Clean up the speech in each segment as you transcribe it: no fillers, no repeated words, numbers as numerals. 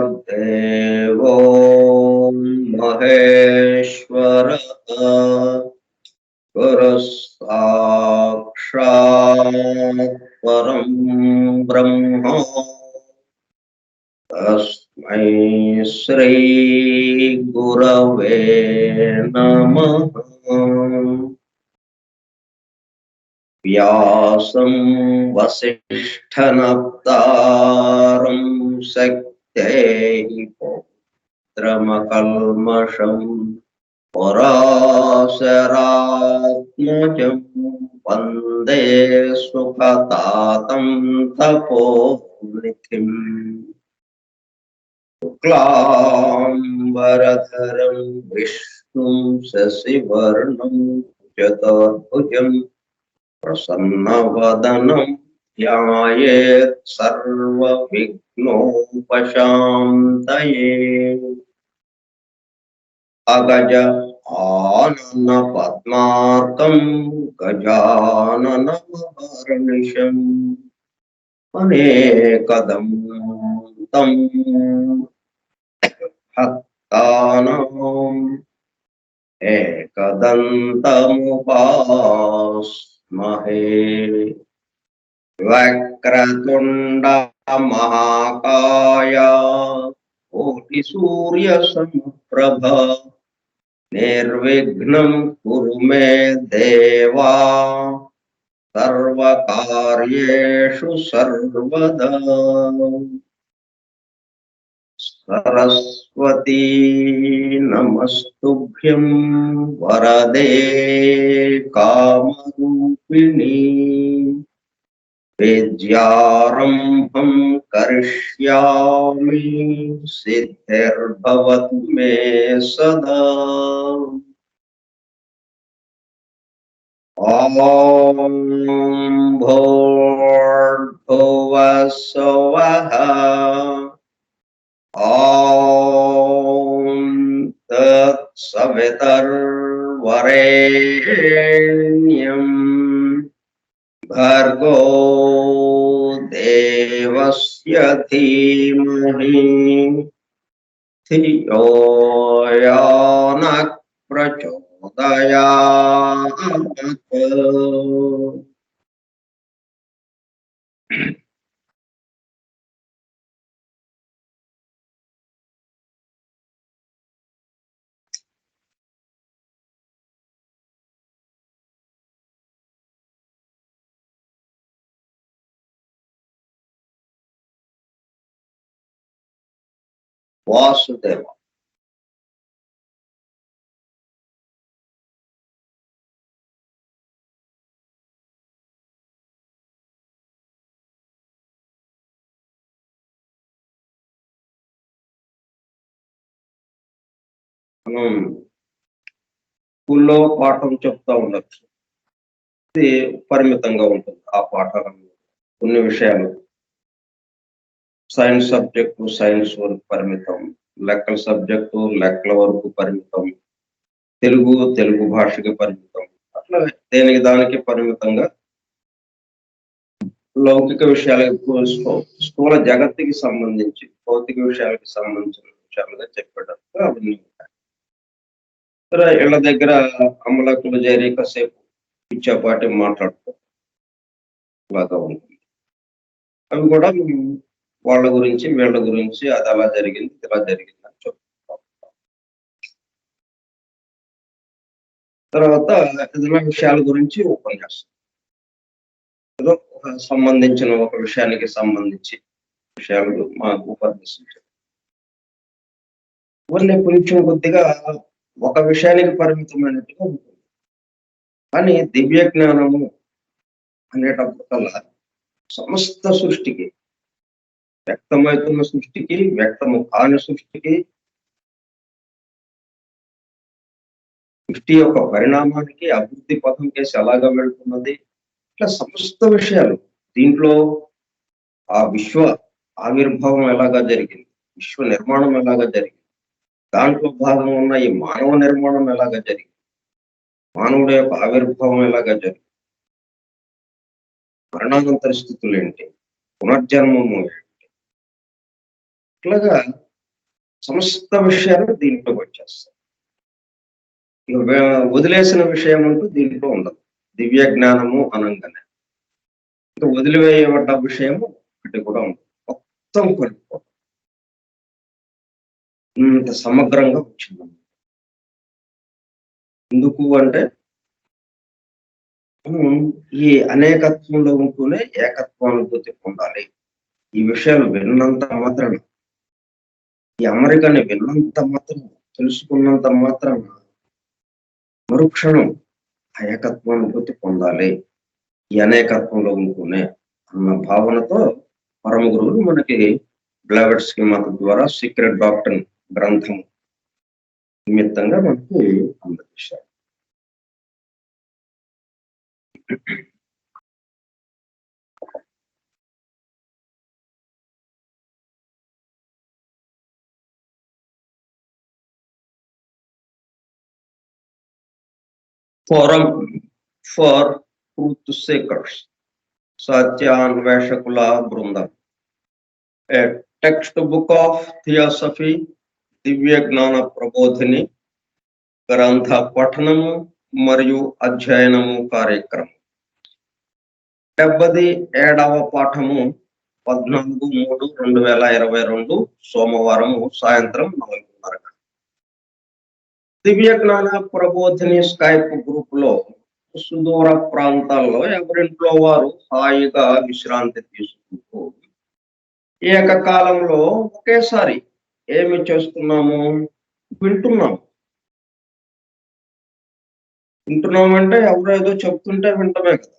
गुरुर्देवो महेश्वरः गुरुस्साक्षात् परं ब्रह्म तस्मै श्री गुरवे नमः। व्यासं वसिष्ठनप्तारं शक्तेः पौत्रमकल्मषम् पराशरात्मजं वन्दे सुखतातं तपोनिधिम्। शुक्लाम्बरधरं विष्णुं शशिवर्णं चतुर्भुजम् प्रसन्नवदनं ध्यायेत् सर्वविघ्नोपशान्तये। अगज आनन पद्मार्कं गजाननमहर्निशम् अनेकदं तं भक्तानाम् एकदन्तमुपास्महे। वक्रतुण्ड महाकाय कोटिसूर्यसमप्रभ निर्विघ्नं कुरु मे देवा सर्वकार्येषु सर्वदा। सरस्वती नमस्तुभ्यं वरदे कामरूपिणी विद्यारम्भं करिष्यामि सिद्धिर्भवतु मे सदा। ॐ भूर्भुवः स्वः ॐ तत्सवितुर्वरेण्यं भर्गो देवस्य धीमहि धियो यो नः प्रचोदयात्। వాసుదేవ మనం స్కూల్లో పాఠం చెప్తా ఉండొచ్చు, ఇది పరిమితంగా ఉంటుంది. ఆ పాఠాలను కొన్ని విషయాలు సైన్స్ సబ్జెక్టు సైన్స్ వరకు పరిమితం, లెక్కల సబ్జెక్టు లెక్కల వరకు పరిమితం, తెలుగు భాషకి పరిమితం, అట్లా దేనికి దానికి పరిమితంగా లౌకిక విషయాలకు స్థూల జగత్తుకి సంబంధించి భౌతిక విషయాలకు సంబంధించిన విషయాలుగా చెప్పేటప్పుడు అవన్నీ ఉంటాయి. ఇళ్ళ దగ్గర అమలకులు చేరి కాసేపు పిచ్చాపాటి మాట్లాడుతూ లాగా ఉంటుంది. అవి కూడా వాళ్ళ గురించి వీళ్ళ గురించి అది అలా జరిగింది ఇలా జరిగింది అని చెప్తాం. తర్వాత ఏదైనా విషయాల గురించి ఉపన్యాసం, ఏదో సంబంధించిన ఒక విషయానికి సంబంధించి విషయాలు మాకు ఉపన్యసించారు. ఇవన్నీ కొంచెం కొద్దిగా ఒక విషయానికి పరిమితమైనట్టుగా ఉంటుంది. కానీ దివ్య జ్ఞానము అనేటప్పటికల్లా సమస్త సృష్టికి, వ్యక్తమవుతున్న సృష్టికి, వ్యక్తము కాని సృష్టికి, సృష్టి యొక్క పరిణామానికి, అభివృద్ధి పథం కేసి ఎలాగా వెళ్తున్నది, ఇట్లా సమస్త విషయాలు దీంట్లో ఆ విశ్వ ఆవిర్భావం ఎలాగా జరిగింది, విశ్వ నిర్మాణం ఎలాగా జరిగింది, దాంట్లో భాగం ఉన్న ఈ మానవ నిర్మాణం ఎలాగా జరిగింది, మానవుడి యొక్క ఆవిర్భావం ఎలాగా జరిగింది, మరణానంతర స్థితులు ఏంటి, పునర్జన్మము ఏంటి, ఇట్లాగా సమస్త విషయాలు దీంట్లోకి వచ్చేస్తాయి. వదిలేసిన విషయం అంటూ దీంట్లో ఉండదు. దివ్య జ్ఞానము అనంగానే ఇంకా వదిలివేయబడ్డ విషయము ఒకటి కూడా ఉండదు. మొత్తం కలిపిపోతుంది. ఇంత సమగ్రంగా వచ్చింది. ఎందుకు అంటే ఈ అనేకత్వంలో ఉంటూనే ఏకత్వానుభూతి పొందాలి. ఈ విషయాలు విన్నంత మాత్రాన, ఈ అమెరికాని విన్నంత మాత్రం, తెలుసుకున్నంత మాత్రాన మరుక్షణం ఆ ఏకత్వానుభూతి పొందాలి ఈ అనేకత్వంలో ఉంటూనే అన్న భావనతో పరమ గురువులు మనకి బ్లవెట్ స్కీమాత ద్వారా సీక్రెట్ డాక్టర్ గ్రంథం నిమిత్తంగా మనకి అందజేశారు. ఫోరం ఫర్ ట్రూత్ సీకర్స్, సత్యాన్వేషకుల బృందం, ఏ టెక్స్ట్ బుక్ ఆఫ్ థియోసఫీ, దివ్య జ్ఞాన ప్రబోధిని గ్రంథ పఠనము మరియు అధ్యయనము కార్యక్రమం. 77వ పాఠము 14/3/2022 సోమవారము సాయంత్రం 4:30. దివ్య జ్ఞాన ప్రబోధిని స్కైప్ గ్రూప్ లో సుదూర ప్రాంతాల్లో ఎవరింట్లో వారు హాయిగా విశ్రాంతి తీసుకుంటూ ఏకకాలంలో ఒకేసారి ఏమి చేస్తున్నాము, వింటున్నామంటే ఎవరో ఏదో చెప్తుంటే వింటమే కదా.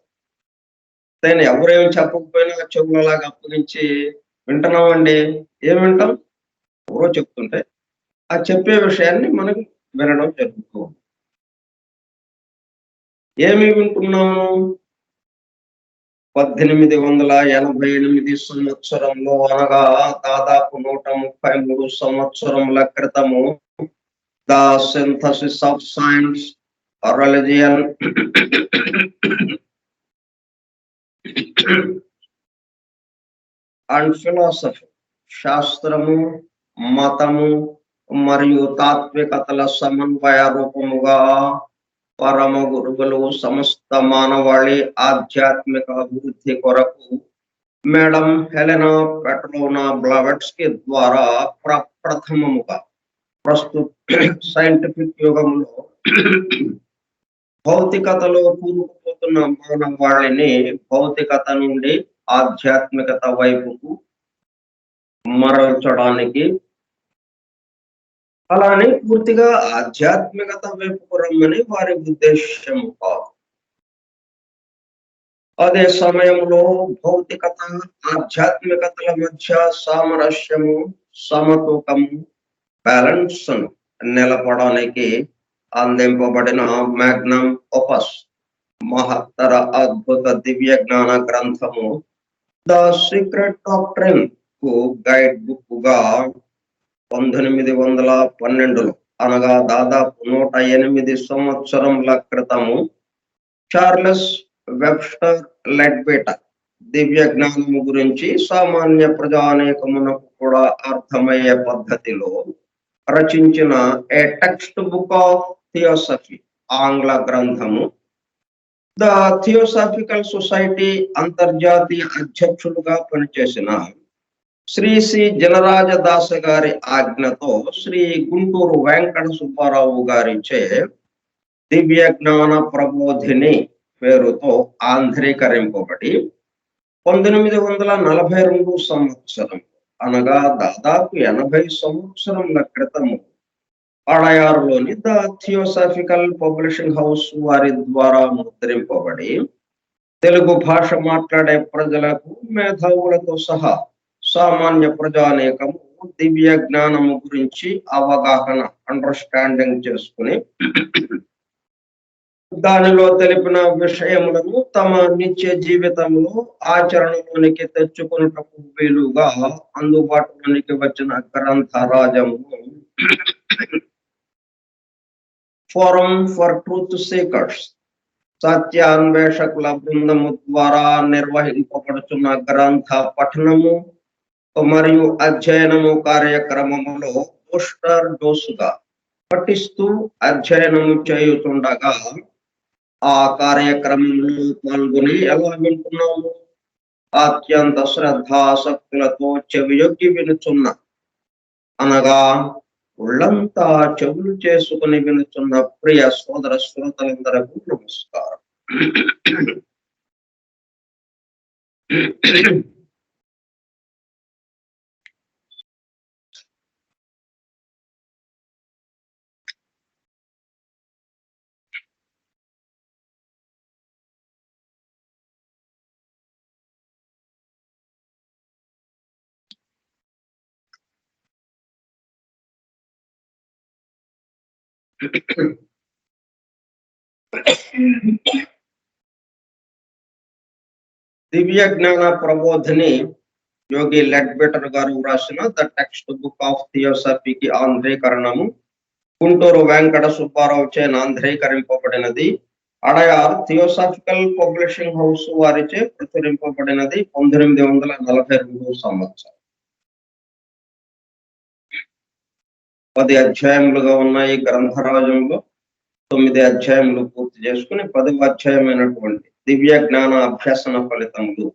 దాన్ని ఎవరేమి చెప్పకపోయినా చెవులలాగా అప్పగించి వింటున్నామండి. ఏం వింటాం? ఎవరో చెప్తుంటే ఆ చెప్పే విషయాన్ని మనం వినడం జరుగుతూ ఉంది. ఏమి వింటున్నాము? 1888 సంవత్సరంలో, అనగా దాదాపు 133 సంవత్సరముల క్రితము, the synthesis of science, religion and philosophy, శాస్త్రము, మతము మరియు తాత్వికతల సమన్వయ రూపముగా పరమ గురువులు సమస్త మానవాళి ఆధ్యాత్మిక అభివృద్ధి కొరకు మేడం హెలెనా పెట్రోనా బ్లవెట్స్కీ ద్వారా ప్రప్రథమముగా ప్రస్తుత సైంటిఫిక్ యుగంలో భౌతికతలో కూరుకుపోతున్న మానవాళిని భౌతికత నుండి ఆధ్యాత్మికత వైపుకు మరల్చడానికి, అలానే పూర్తిగా ఆధ్యాత్మికత వైపుకు రమ్మని వారి ఉద్దేశము కాదు. అదే సమయంలో భౌతికత ఆధ్యాత్మికతల మధ్య సామరస్యము, సమతూకము, బ్యాలెన్స్ నిలపడానికి అందింపబడిన మ్యాగ్నమ్ ఓపస్ మహత్తర అద్భుత దివ్య జ్ఞాన గ్రంథము ద సీక్రెట్ డాక్ట్రిన్ కు గైడ్ బుక్ గా 1912లో అనగా దాదాపు 108 సంవత్సరముల క్రితము చార్లెస్ వెబ్స్టర్ లెడ్బెటర్ దివ్య జ్ఞానము గురించి సామాన్య ప్రజానేకమునకు కూడా అర్థమయ్యే పద్ధతిలో రచించిన ఏ టెక్స్ట్ బుక్ ఆఫ్ థియోసఫీ ఆంగ్ల గ్రంథము ద థియోసాఫికల్ సొసైటీ అంతర్జాతీయ అధ్యక్షులుగా పనిచేసిన శ్రీ జనరాజదాస గారి ఆజ్ఞతో శ్రీ గుంటూరు వెంకట సుబ్బారావు గారిచే దివ్య జ్ఞాన ప్రబోధిని పేరుతో ఆంధ్రీకరింపబడి 1942 సంవత్సరం అనగా దాదాపు 80 సంవత్సరముల క్రితము అడయారులోని ద థియోసాఫికల్ పబ్లిషింగ్ హౌస్ వారి ద్వారా ముద్రింపబడి తెలుగు భాష మాట్లాడే ప్రజలకు మేధావులతో సహా సామాన్య ప్రజానేకము దివ్య జ్ఞానము గురించి అవగాహన అండర్స్టాండింగ్ చేసుకుని దానిలో తెలిపిన విషయములను తమ నిత్య జీవితంలో ఆచరణలోనికి తెచ్చుకున్నటకు వీలుగా అందుబాటులోనికి వచ్చిన గ్రంథరాజము ఫోరం ఫర్ ట్రూత్ సీకర్స్ సత్యాన్వేషకుల బృందము ద్వారా నిర్వహింపబడుతున్న గ్రంథ పఠనము మరియు అధ్యయనము కార్యక్రమములో బూస్టర్ డోసుగా పఠిస్తూ అధ్యయనము చేయుతుండగా ఆ కార్యక్రమంలో పాల్గొని ఎలా వింటున్నాము అత్యంత శ్రద్ధాసక్తులతో చెవియొగ్గి వినుచున్న అనగా ఒళ్ళంతా చెవులు చేసుకుని వినుచున్న ప్రియ సోదర శ్రోతలందరకు నమస్కారం. దివ్య జ్ఞాన ప్రబోధిని యోగి లెడ్బెటర్ గారు వ్రాసిన ద టెక్స్ట్ బుక్ ఆఫ్ థియోసఫీకి ఆంధ్రీకరణము గుంటూరు వెంకట సుబ్బారావు చే ఆంధ్రీకరింపబడినది. అడయార్ థియోసాఫికల్ పబ్లిషింగ్ హౌస్ వారిచే ప్రచురింపబడినది 1942 సంవత్సరం. 10 అధ్యాయములుగా ఉన్నాయి గ్రంథరాజంలో. 9 అధ్యాయములు పూర్తి చేసుకుని 10వ అధ్యాయమైనటువంటి దివ్య జ్ఞాన అభ్యసన ఫలితములు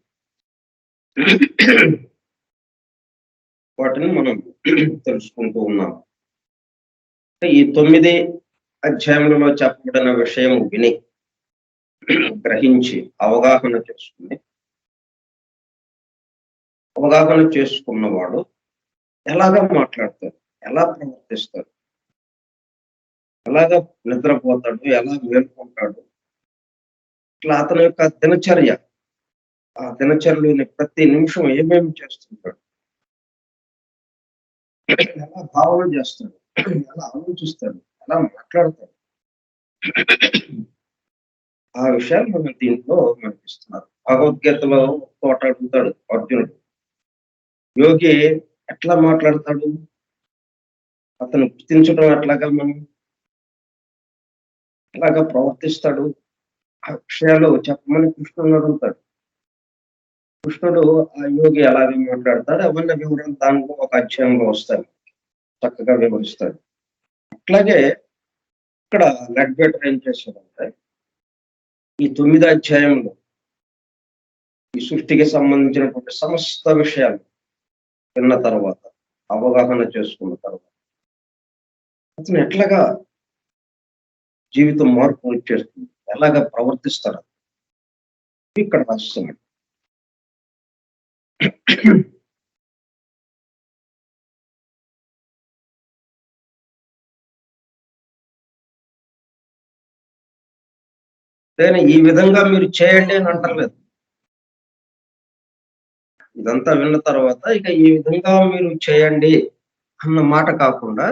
వాటిని మనం తెలుసుకుంటూ ఉన్నాం. ఈ 9 అధ్యాయములలో చెప్పబడిన విషయం విని గ్రహించి అవగాహన చేసుకున్నవాడు ఎలాగా మాట్లాడతాడు, ఎలా ప్రవర్తిస్తాడు, ఎలాగా నిద్రపోతాడు, ఎలా మేల్కొంటాడు, ఇట్లా అతని యొక్క దినచర్య, ఆ దినచర్యలోని ప్రతి నిమిషం ఏమేమి చేస్తుంటాడు, ఎలా భావన చేస్తాడు, ఎలా ఆలోచిస్తాడు, ఎలా మాట్లాడతాడు, ఆ విషయాలు మనం దీంట్లో మనకిస్తున్నారు. భగవద్గీతలో తోట అడుగుతాడు అర్జునుడు, యోగి ఎట్లా మాట్లాడతాడు, అతను గుర్తించడం ఎట్లాగా, మనం ఎలాగా ప్రవర్తిస్తాడు, ఆ విషయాలు చెప్పమని కృష్ణుడు అడుగుతాడు. కృష్ణుడు ఆ యోగి అలాగే మాట్లాడతాడు. అవన్నీ వివరాలు దాంట్లో ఒక అధ్యాయంలో వస్తాయి, చక్కగా వివరిస్తాడు. అట్లాగే ఇక్కడ లెడ్బెటర్ ఏం చేశాడంటే ఈ 9 అధ్యాయంలో ఈ సృష్టికి సంబంధించినటువంటి సమస్త విషయాలు విన్న తర్వాత, అవగాహన చేసుకున్న తర్వాత అతను ఎట్లాగా జీవితం మార్పు వచ్చేస్తుంది, ఎలాగా ప్రవర్తిస్తాడు ఇక్కడ రాస్తున్నాడు. కానీ ఈ విధంగా మీరు చేయండి అని అంటలేదు. ఇదంతా విన్న తర్వాత ఇక ఈ విధంగా మీరు చేయండి అన్న మాట కాకుండా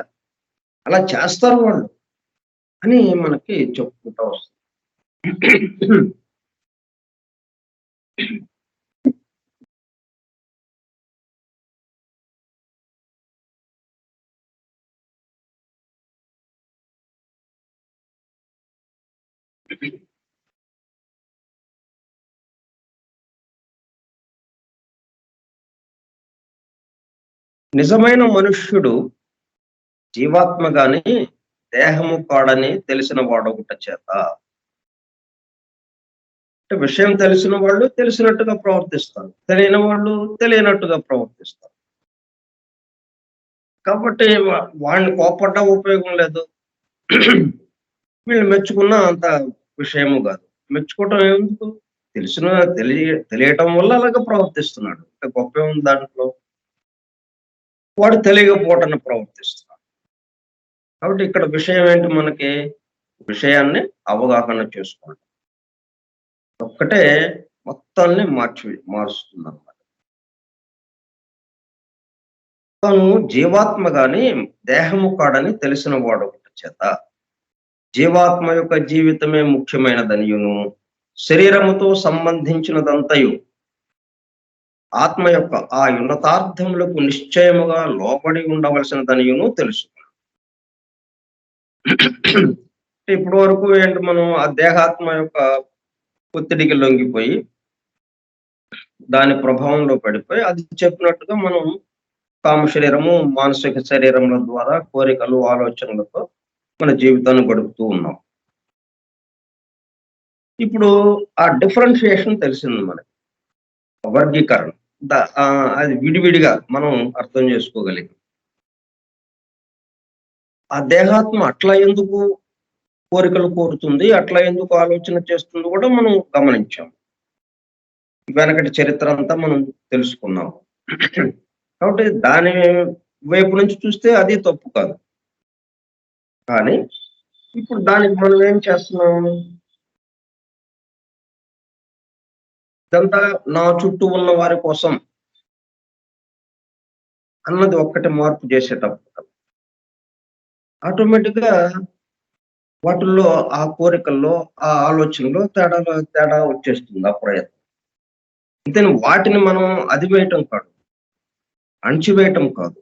అలా చేస్తారు వాళ్ళు అని మనకి చెప్పుకుంటా వస్తుంది. నిజమైన మనుష్యుడు జీవాత్మ గాని దేహము కాడని తెలిసిన వాడొకట చేత. అంటే విషయం తెలిసిన వాళ్ళు తెలిసినట్టుగా ప్రవర్తిస్తారు. తెలియని వాళ్ళు తెలియనట్టుగా ప్రవర్తిస్తారు. కాబట్టి వాళ్ళని కోప్పడ్డా ఉపయోగం లేదు. వీళ్ళు మెచ్చుకున్నా అంత విషయము కాదు. మెచ్చుకోవటం ఎందుకు? తెలిసిన తెలియటం వల్ల అలాగ ప్రవర్తిస్తున్నాడు. అంటే గొప్పేముంది దాంట్లో? వాడు తెలియకపోవటాన్ని ప్రవర్తిస్తున్నాడు. కాబట్టి ఇక్కడ విషయం ఏంటి మనకి? విషయాన్ని అవగాహన చేసుకోండి. ఒక్కటే మొత్తాన్ని మారుస్తుందన్నమాట. తాను జీవాత్మ గాని దేహము కాడని తెలిసిన వాడు ఒకటి చేత. జీవాత్మ యొక్క జీవితమే ముఖ్యమైనదనియును, శరీరముతో సంబంధించినదంతయు ఆత్మ యొక్క ఆ ఉన్నతార్థములకు నిశ్చయముగా లోబడి ఉండవలసినదనియును తెలుసు. ఇప్పటి వరకు ఏంటి, మనం ఆ దేహాత్మ యొక్క ఒత్తిడికి లొంగిపోయి దాని ప్రభావంలో పడిపోయి అది చెప్పినట్టుగా మనం కామ శరీరము, మానసిక శరీరముల ద్వారా కోరికలు, ఆలోచనలతో మన జీవితాన్ని గడుపుతూ ఉన్నాం. ఇప్పుడు ఆ డిఫరెన్షియేషన్ తెలిసింది మనకి, వర్గీకరణ. అది విడివిడిగా మనం అర్థం చేసుకోగలిగాం. ఆ దేహాత్మ అట్లా ఎందుకు కోరికలు కోరుతుంది, అట్లా ఎందుకు ఆలోచన చేస్తుంది కూడా మనం గమనించాం. వెనకటి చరిత్ర అంతా మనం తెలుసుకున్నాం. కాబట్టి దాని వైపు నుంచి చూస్తే అది తప్పు కాదు. కానీ ఇప్పుడు దానికి మనం ఏం చేస్తున్నాం? ఇదంతా నా చుట్టూ ఉన్న వారి కోసం అన్నది ఒక్కటి మార్పు చేసేటప్పుడు ఆటోమేటిక్ గా వాటిల్లో, ఆ కోరికల్లో, ఆ ఆలోచనలో తేడా వచ్చేస్తుంది ఆ ప్రయత్నం. అంతేను, వాటిని మనం అదివేయటం కాదు, అణచివేయటం కాదు.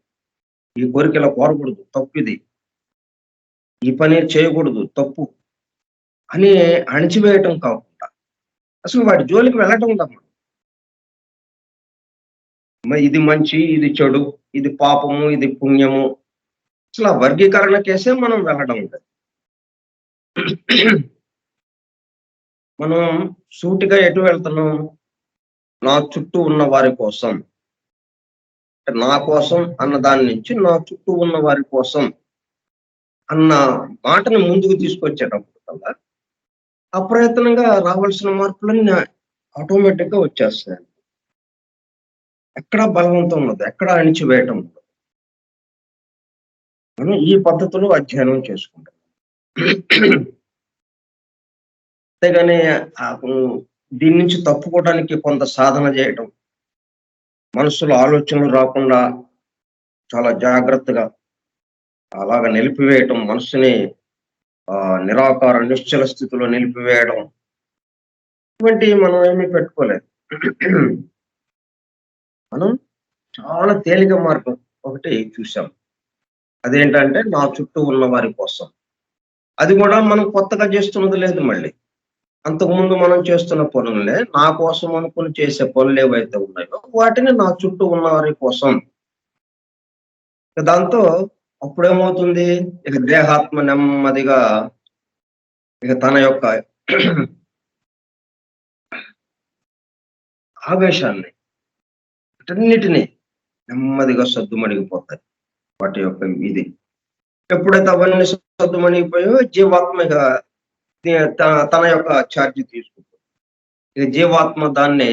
ఈ కోరిక ఇలా కోరకూడదు, తప్పు ఇది, ఈ పని చేయకూడదు, తప్పు అని అణచివేయటం కాకుండా అసలు వాటి జోలికి వెళ్ళటం లేదు. ఇది మంచి, ఇది చెడు, ఇది పాపము, ఇది పుణ్యము, అసలు ఆ వర్గీకరణ కేసే మనం వెళ్ళడం లేదు. మనం సూటిగా ఎటు వెళ్తున్నాం? నా చుట్టూ ఉన్న వారి కోసం. నా కోసం అన్న దాని నుంచి నా చుట్టూ ఉన్న వారి కోసం అన్న మాటను ముందుకు తీసుకొచ్చేటప్పుడు కల్లా అప్రయత్నంగా రావాల్సిన మార్పులన్నీ ఆటోమేటిక్ గా వచ్చేస్తాయి. ఎక్కడ బలవంతం ఉన్నది, ఎక్కడ అణిచివేయటం ఉండదు. మనం ఈ పద్ధతిలో అధ్యయనం చేసుకుంటాం. అంతేగాని దీని నుంచి తప్పుకోవడానికి కొంత సాధన చేయటం, మనసులో ఆలోచనలు రాకుండా చాలా జాగ్రత్తగా అలాగ నిలిపివేయటం, మనసుని నిరాకార నిశ్చల స్థితిలో నిలిపివేయడం, ఇటువంటివి మనం ఏమీ పెట్టుకోలేదు. మనం చాలా తేలిక మార్గం ఒకటి చూసాం. అదేంటంటే నా చుట్టూ ఉన్న వారి కోసం. అది కూడా మనం కొత్తగా చేస్తున్నది లేదు. మళ్ళీ అంతకుముందు మనం చేస్తున్న పనులే, నా కోసం అనుకుని చేసే పనులు ఏవైతే ఉన్నాయో వాటిని నా చుట్టూ ఉన్న వారి కోసం. దాంతో అప్పుడేమవుతుంది, ఇక దేహాత్మ నెమ్మదిగా ఇక తన యొక్క ఆవేశాన్ని వీటన్నిటినీ నెమ్మదిగా సద్దుమణిగిపోతాయి. వాటి యొక్క ఇది ఎప్పుడైతే అవన్నీ సద్దుమణిగిపోయో జీవాత్మగా తన యొక్క ఛార్జ్ తీసుకుంటుంది. ఇక జీవాత్మ దాన్ని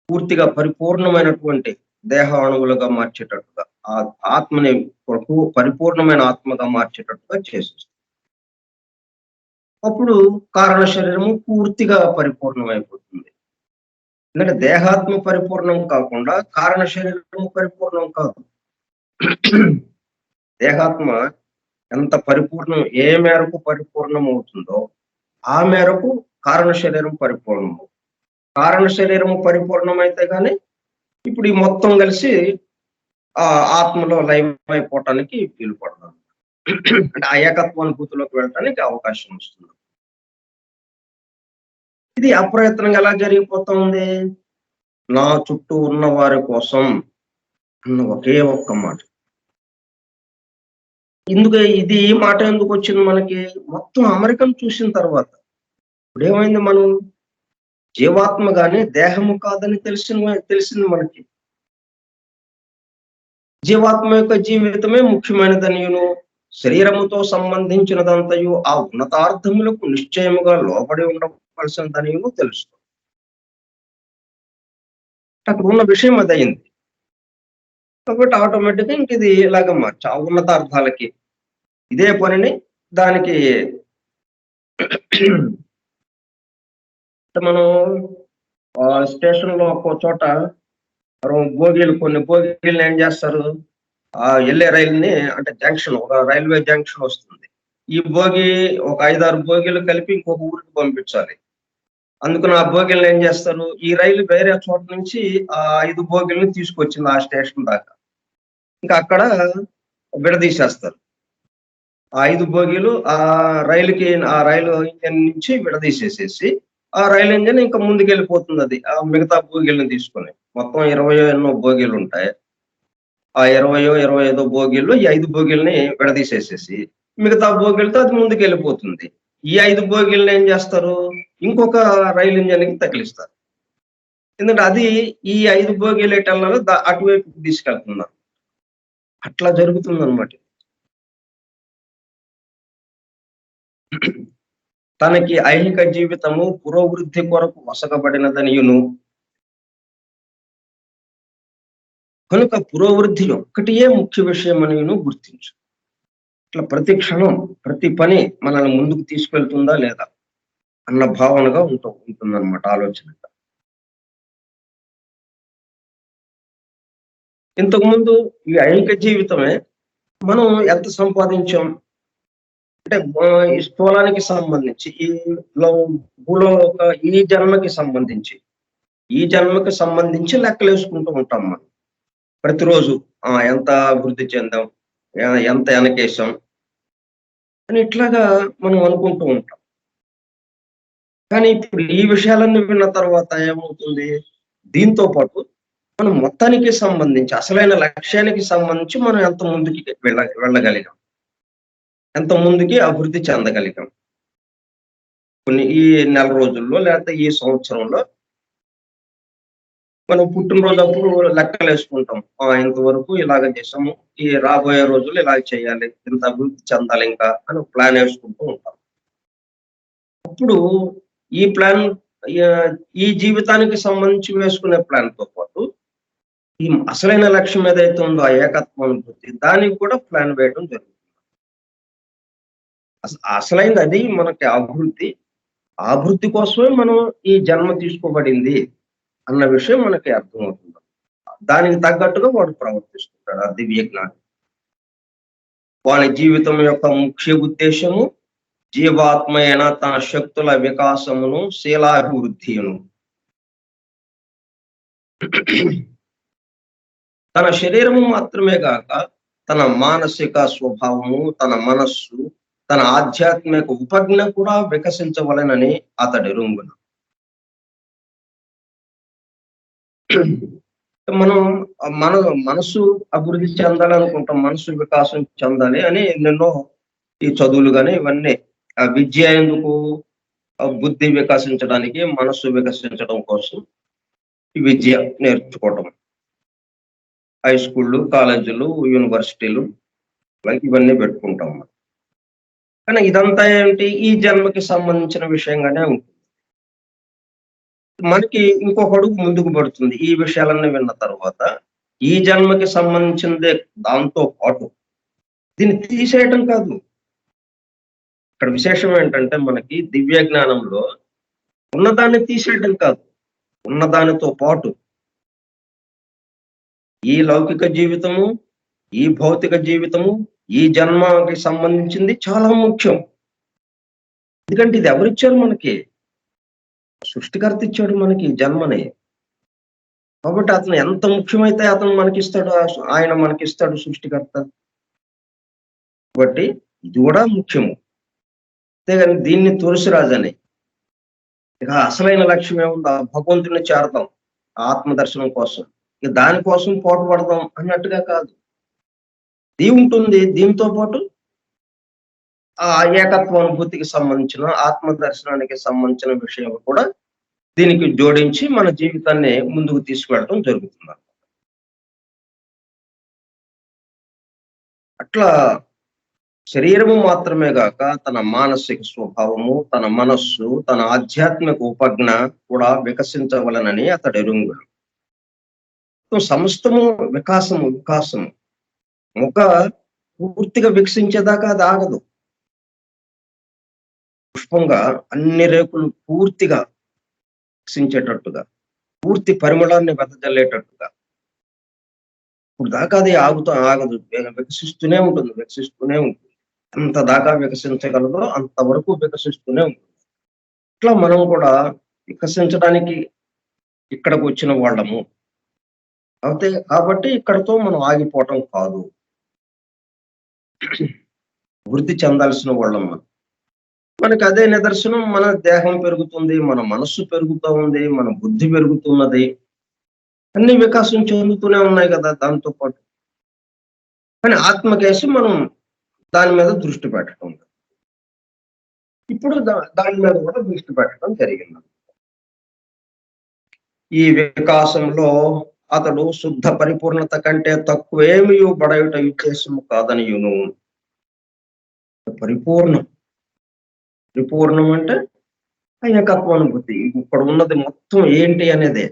పూర్తిగా పరిపూర్ణమైనటువంటి దేహ అణువులుగా మార్చేటట్టుగా, ఆ ఆత్మని పరిపూర్ణమైన ఆత్మగా మార్చేటట్టుగా చేసేస్తుంది. అప్పుడు కారణ శరీరము పూర్తిగా పరిపూర్ణమైపోతుంది. ఎందుకంటే దేహాత్మ పరిపూర్ణం కాకుండా కారణ శరీరము పరిపూర్ణం కాదు. దేహాత్మ ఎంత పరిపూర్ణం, ఏ మేరకు పరిపూర్ణం అవుతుందో ఆ మేరకు కారణ శరీరం పరిపూర్ణం. కారణ శరీరము పరిపూర్ణమైతే కానీ ఇప్పుడు ఈ మొత్తం కలిసి ఆ ఆత్మలో లయం అయిపోవటానికి వీలు పడతాం. అంటే ఆ ఏకత్వ అనుభూతిలోకి వెళ్ళటానికి అవకాశం వస్తుంది. ఇది అప్రయత్నంగా ఎలా జరిగిపోతుంది? నా చుట్టూ ఉన్న వారి కోసం అన్న ఒకే ఒక్క మాట. ఇది ఈ మాట ఎందుకొచ్చింది మనకి? మొత్తం అమరికను చూసిన తర్వాత. ఇప్పుడేమైంది మనం జీవాత్మ గాని దేహము కాదని తెలిసింది మనకి. జీవాత్మ యొక్క జీవితమే ముఖ్యమైనదనియును, శరీరముతో సంబంధించినదంతయు ఆ ఉన్నతార్థములకు నిశ్చయముగా లోబడి ఉండవలసినదనియును తెలుసు. అక్కడ ఉన్న విషయం అదయింది. కాబట్టి ఆటోమేటిక్‌గా ఇది ఇలాగ ఆ ఉన్నతార్థాలకి ఇదే పనిని దానికి మనం స్టేషన్‌లో ఒక్కో చోట కొన్ని బోగీలు ఏం చేస్తారు? ఎళ్ళే రైలుని అంటే ఒక రైల్వే జంక్షన్ వస్తుంది. ఈ బోగి ఒక 5, 6 బోగీలు కలిపి ఇంకొక ఊరికి పంపించాలి. అందుకని ఆ బోగీలను ఏం చేస్తారు? ఈ రైలు వేరే చోట నుంచి 5 బోగీలని తీసుకొచ్చింది ఆ స్టేషన్ దాకా. ఇంకా అక్కడ విడదీసేస్తారు. ఆ 5 బోగీలు ఆ రైలు ఇంజిన్ నుంచి విడదీసేసేసి, ఆ రైలు ఇంజిన్ ఇంకా ముందుకెళ్ళిపోతుందది. మిగతా బోగీలను తీసుకొని. మొత్తం 20 ఎన్నో బోగీలుంటాయి. ఆ 20, 25 బోగీల్లో ఈ 5 బోగీలని విడదీసేసేసి, మిగతా బోగీలతో అది ముందుకెళ్ళిపోతుంది. ఈ 5 బోగీలని ఏం చేస్తారు? ఇంకొక రైలు ఇంజిన్‌కి తగిలిస్తారు. ఎందుకంటే అది ఈ 5 బోగీలు ఎటెళ్ళాలో అటువైపుకి తీసుకెళ్తున్నారు. అట్లా జరుగుతుందనమాట. తనకి ఐహిక జీవితము పురోవృద్ధి కొరకు వసగబడినదనియును. కనుక పురోవృద్ధి ఒక్కటియే ముఖ్య విషయమనియును గుర్తించు. ఇట్లా ప్రతి క్షణం, ప్రతి పని మనల్ని ముందుకు తీసుకెళ్తుందా లేదా అన్న భావనగా ఉంటుందన్నమాట ఆలోచన. ఇంతకుముందు ఈ ఐహిక జీవితమే మనం ఎంత సంపాదించాం అంటే ఈ స్థూలానికి సంబంధించి ఈ జన్మకి సంబంధించి లెక్కలేసుకుంటూ ఉంటాం మనం. ప్రతిరోజు ఎంత అభివృద్ధి చెందాం, ఎంత వెనకేసాం అని ఇట్లాగా మనం అనుకుంటూ ఉంటాం. కానీ ఇప్పుడు ఈ విషయాలన్నీ విన్న తర్వాత ఏమవుతుంది? దీంతో పాటు మనం మొత్తానికి సంబంధించి అసలైన లక్ష్యానికి సంబంధించి మనం ఎంత ముందుకి వెళ్ళగలిగాం, ఎంత ముందుకి అభివృద్ధి చెందగలిగాం. ఈ నెల రోజుల్లో లేకపోతే ఈ సంవత్సరంలో మనం పుట్టినరోజప్పుడు లెక్కలేసుకుంటాం. ఇంతవరకు ఇలాగ చేసాము. ఈ రాబోయే రోజుల్లో ఇలాగ చేయాలి. ఇంత అభివృద్ధి చెందాలి ఇంకా అని ప్లాన్ వేసుకుంటూ ఉంటాం. అప్పుడు ఈ ప్లాన్ ఈ జీవితానికి సంబంధించి వేసుకునే ప్లాన్‌తో పాటు ఈ అసలైన లక్ష్యం ఏదైతే ఉందో ఆ ఏకత్వం అనుభూతి దానికి కూడా ప్లాన్ వేయడం జరుగుతుంది. అసలైనది అది మనకి అభివృద్ధి. ఆ అభివృద్ధి కోసమే మనం ఈ జన్మ తీసుకోబడింది అన్న విషయం మనకి అర్థమవుతుంది. దానికి తగ్గట్టుగా వాడు ప్రవర్తిస్తుంటాడు ఆ దివ్య జ్ఞాని. వాని జీవితం యొక్క ముఖ్య ఉద్దేశము జీవాత్మ అయిన తన శక్తుల వికాసమును శీలాభివృద్ధియును తన శరీరము మాత్రమే కాక తన మానసిక స్వభావము, తన మనస్సు, తన ఆధ్యాత్మిక ఉపజ్ఞ కూడా వికసించవలెనని అతడెరుంగును. మనం మన మనసు అభివృద్ధి చెందాలనుకుంటాం. మనసు వికాసం చెందాలి అని ఎన్నెన్నో ఈ చదువులు గాని ఇవన్నీ విద్య ఎందుకు? బుద్ధి వికసించడానికి, మనస్సు వికసించడం కోసం ఈ విద్య నేర్చుకోవటం. హై స్కూళ్ళు, కాలేజీలు, యూనివర్సిటీలు ఇవన్నీ పెట్టుకుంటాం మనం. కానీ ఇదంతా ఏంటి? ఈ జన్మకి సంబంధించిన విషయంగానే ఉంటుంది. మనకి ఇంకొక అడుగు ముందుకు పడుతుంది. ఈ విషయాలన్నీ విన్న తర్వాత ఈ జన్మకి సంబంధించిందే దాంతో పాటు దీన్ని తీసేయటం కాదు. ఇక్కడ విశేషం ఏంటంటే మనకి దివ్య జ్ఞానంలో ఉన్నదాన్ని తీసేయటం కాదు. ఉన్నదానితో పాటు ఈ లౌకిక జీవితము, ఈ భౌతిక జీవితము, ఈ జన్మకి సంబంధించింది చాలా ముఖ్యం. ఎందుకంటే ఇది ఎవరిచ్చారు మనకి? సృష్టికర్త ఇచ్చాడు మనకి జన్మని. కాబట్టి అతను ఎంత ముఖ్యమైతే అతను మనకిస్తాడు. ఆయన మనకిస్తాడు సృష్టికర్త. కాబట్టి ఇది కూడా ముఖ్యము. అంతేగాని దీన్ని తులసిరాజని ఇక అసలైన లక్ష్యం ఏముంది? ఆ భగవంతుడిని చేరతాం ఆత్మ దర్శనం కోసం. ఇక దానికోసం పోటుపడదాం అన్నట్టుగా కాదు. ఇది ఉంటుంది. దీంతో పాటు ఆ ఏకత్వ అనుభూతికి సంబంధించిన, ఆత్మ దర్శనానికి సంబంధించిన విషయాలు కూడా దీనికి జోడించి మన జీవితాన్ని ముందుకు తీసుకువెళ్ళటం జరుగుతుంది. అట్లా శరీరము మాత్రమే గాక తన మానసిక స్వభావము, తన మనస్సు, తన ఆధ్యాత్మిక ఉపజ్ఞ కూడా వికసించవలెనని అతడు ఎరుంగును. సో సమస్తము వికాసము, వికాసము. మొక్క పూర్తిగా వికసించేదాకా అది ఆగదు. పుష్పంగా అన్ని రేకులు పూర్తిగా వికసించేటట్టుగా, పూర్తి పరిమళాన్ని వెదజల్లేటట్టుగా. ఇప్పుడు దాకా అది ఆగదు. వికసిస్తూనే ఉంటుంది, వికసిస్తూనే ఉంటుంది. ఎంత దాకా వికసించగలదో అంతవరకు వికసిస్తూనే ఉంటుంది. ఇట్లా మనం కూడా వికసించడానికి ఇక్కడికి వచ్చిన వాళ్ళము. అయితే కాబట్టి ఇక్కడితో మనం ఆగిపోవటం కాదు. వృద్ధి చెందాల్సిన వాళ్ళం మనం. మనకు అదే నిదర్శనం. మన దేహం పెరుగుతుంది, మన మనస్సు పెరుగుతూ ఉంది, మన బుద్ధి పెరుగుతున్నది. అన్ని వికాసం చెందుతూనే ఉన్నాయి కదా దాంతో పాటు. కానీ ఆత్మకేసి మనం దాని మీద దృష్టి పెట్టడం. ఇప్పుడు దాని మీద కూడా దృష్టి పెట్టడం జరిగింది. ఈ వికాసంలో అతడు శుద్ధ పరిపూర్ణత కంటే తక్కువేమీ బడయుట ఉద్దేశము కాదనియును. పరిపూర్ణం. పరిపూర్ణం అంటే ఏకత్వానుభూతి. ఇక్కడ ఉన్నది మొత్తం ఏంటి అనేదే.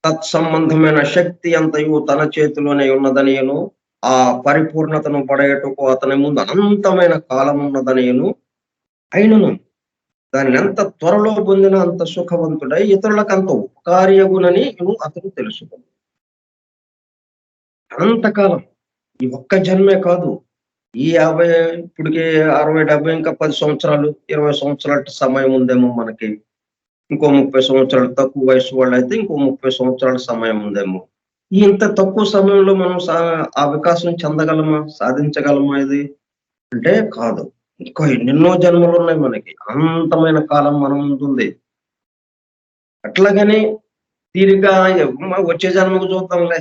తత్సంబంధమైన శక్తి అంతయు తన చేతిలోనే ఉన్నదనియను, ఆ పరిపూర్ణతను పడేటకు అతని ముందు అనంతమైన కాలం ఉన్నదనియను, అయినను దాన్ని ఎంత త్వరలో పొందిన అంత సుఖవంతుడై ఇతరులకు అంత ఉపకార్యగునని అతను తెలుసుకుంది. అనంతకాలం. ఈ ఒక్క జన్మే కాదు. ఈ 50 ఇప్పటికి 60, 70 ఇంకా 10 సంవత్సరాలు, 20 సంవత్సరాల సమయం ఉందేమో మనకి. ఇంకో 30 సంవత్సరాలు తక్కువ వయసు వాళ్ళైతే ఇంకో 30 సంవత్సరాల సమయం ఉందేమో. ఇంత తక్కువ సమయంలో మనం ఆ వికాసం చెందగలమా? సాధించగలమా ఇది? అంటే కాదు. ఇంకా ఎన్నెన్నో జన్మలున్నాయి మనకి. అనంతమైన కాలం మన ముందుంది. అట్లాగని తీరిగ్గా వచ్చే జన్మకు చూద్దాంలే.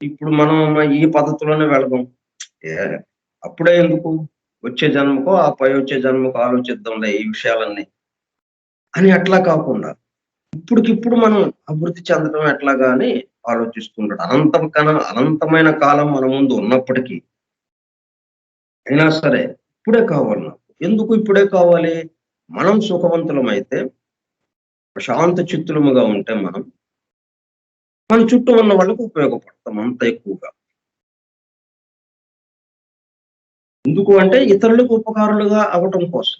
ఇప్పుడు మనం ఈ పద్ధతిలోనే వెళదాం. ఏ అప్పుడే ఎందుకు? వచ్చే జన్మకో, ఆ పై వచ్చే జన్మకో ఆలోచిద్దాంలే ఈ విషయాలన్నీ అని అట్లా కాకుండా, ఇప్పటికిప్పుడు మనం అభివృద్ధి చెందడం ఎట్లాగా అని ఆలోచిస్తుంటాడు. అనంతమైన కాలం మన ముందు ఉన్నప్పటికీ అయినా సరే ఇప్పుడే కావాలి నాకు. ఎందుకు ఇప్పుడే కావాలి? మనం సుఖవంతులమైతే, ప్రశాంత చిత్తులముగా ఉంటే మనం మన చుట్టూ ఉన్న వాళ్ళకు ఉపయోగపడతాం అంత ఎక్కువగా. ఎందుకు అంటే ఇతరులకు ఉపకారులుగా అవ్వటం కోసం.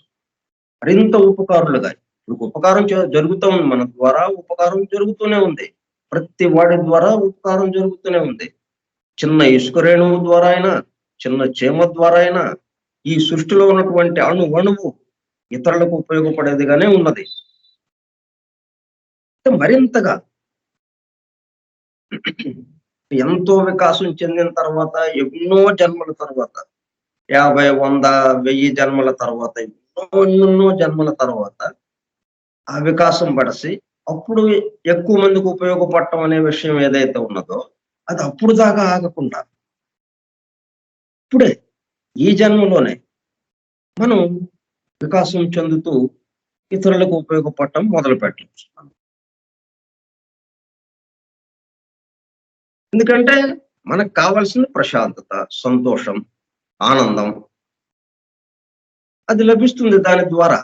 మరింత ఉపకారులుగా. ఇప్పుడు ఉపకారం జరుగుతూ ఉంది. మన ద్వారా ఉపకారం జరుగుతూనే ఉంది. ప్రతి వాడి ద్వారా ఉపకారం జరుగుతూనే ఉంది. చిన్న ఇసుక రేణువు ద్వారా అయినా, చిన్న చీమ ద్వారా అయినా, ఈ సృష్టిలో ఉన్నటువంటి అణువు ఇతరులకు ఉపయోగపడేదిగానే ఉన్నది. మరింతగా ఎంతో వికాసం చెందిన తర్వాత, ఎన్నో జన్మల తర్వాత, 50, 100, 1000 జన్మల తర్వాత, ఎన్నెన్నో జన్మల తర్వాత ఆ వికాసం పడసి అప్పుడు ఎక్కువ మందికి ఉపయోగపడటం అనే విషయం ఏదైతే ఉన్నదో అది అప్పుడు దాకా ఆగకుండా ఇప్పుడే ఈ జన్మలోనే మనం వికాసం చెందుతూ ఇతరులకు ఉపయోగపడటం మొదలు పెట్టచ్చు. ఎందుకంటే మనకు కావాల్సిన ప్రశాంతత, సంతోషం, ఆనందం అది లభిస్తుంది దాని ద్వారా.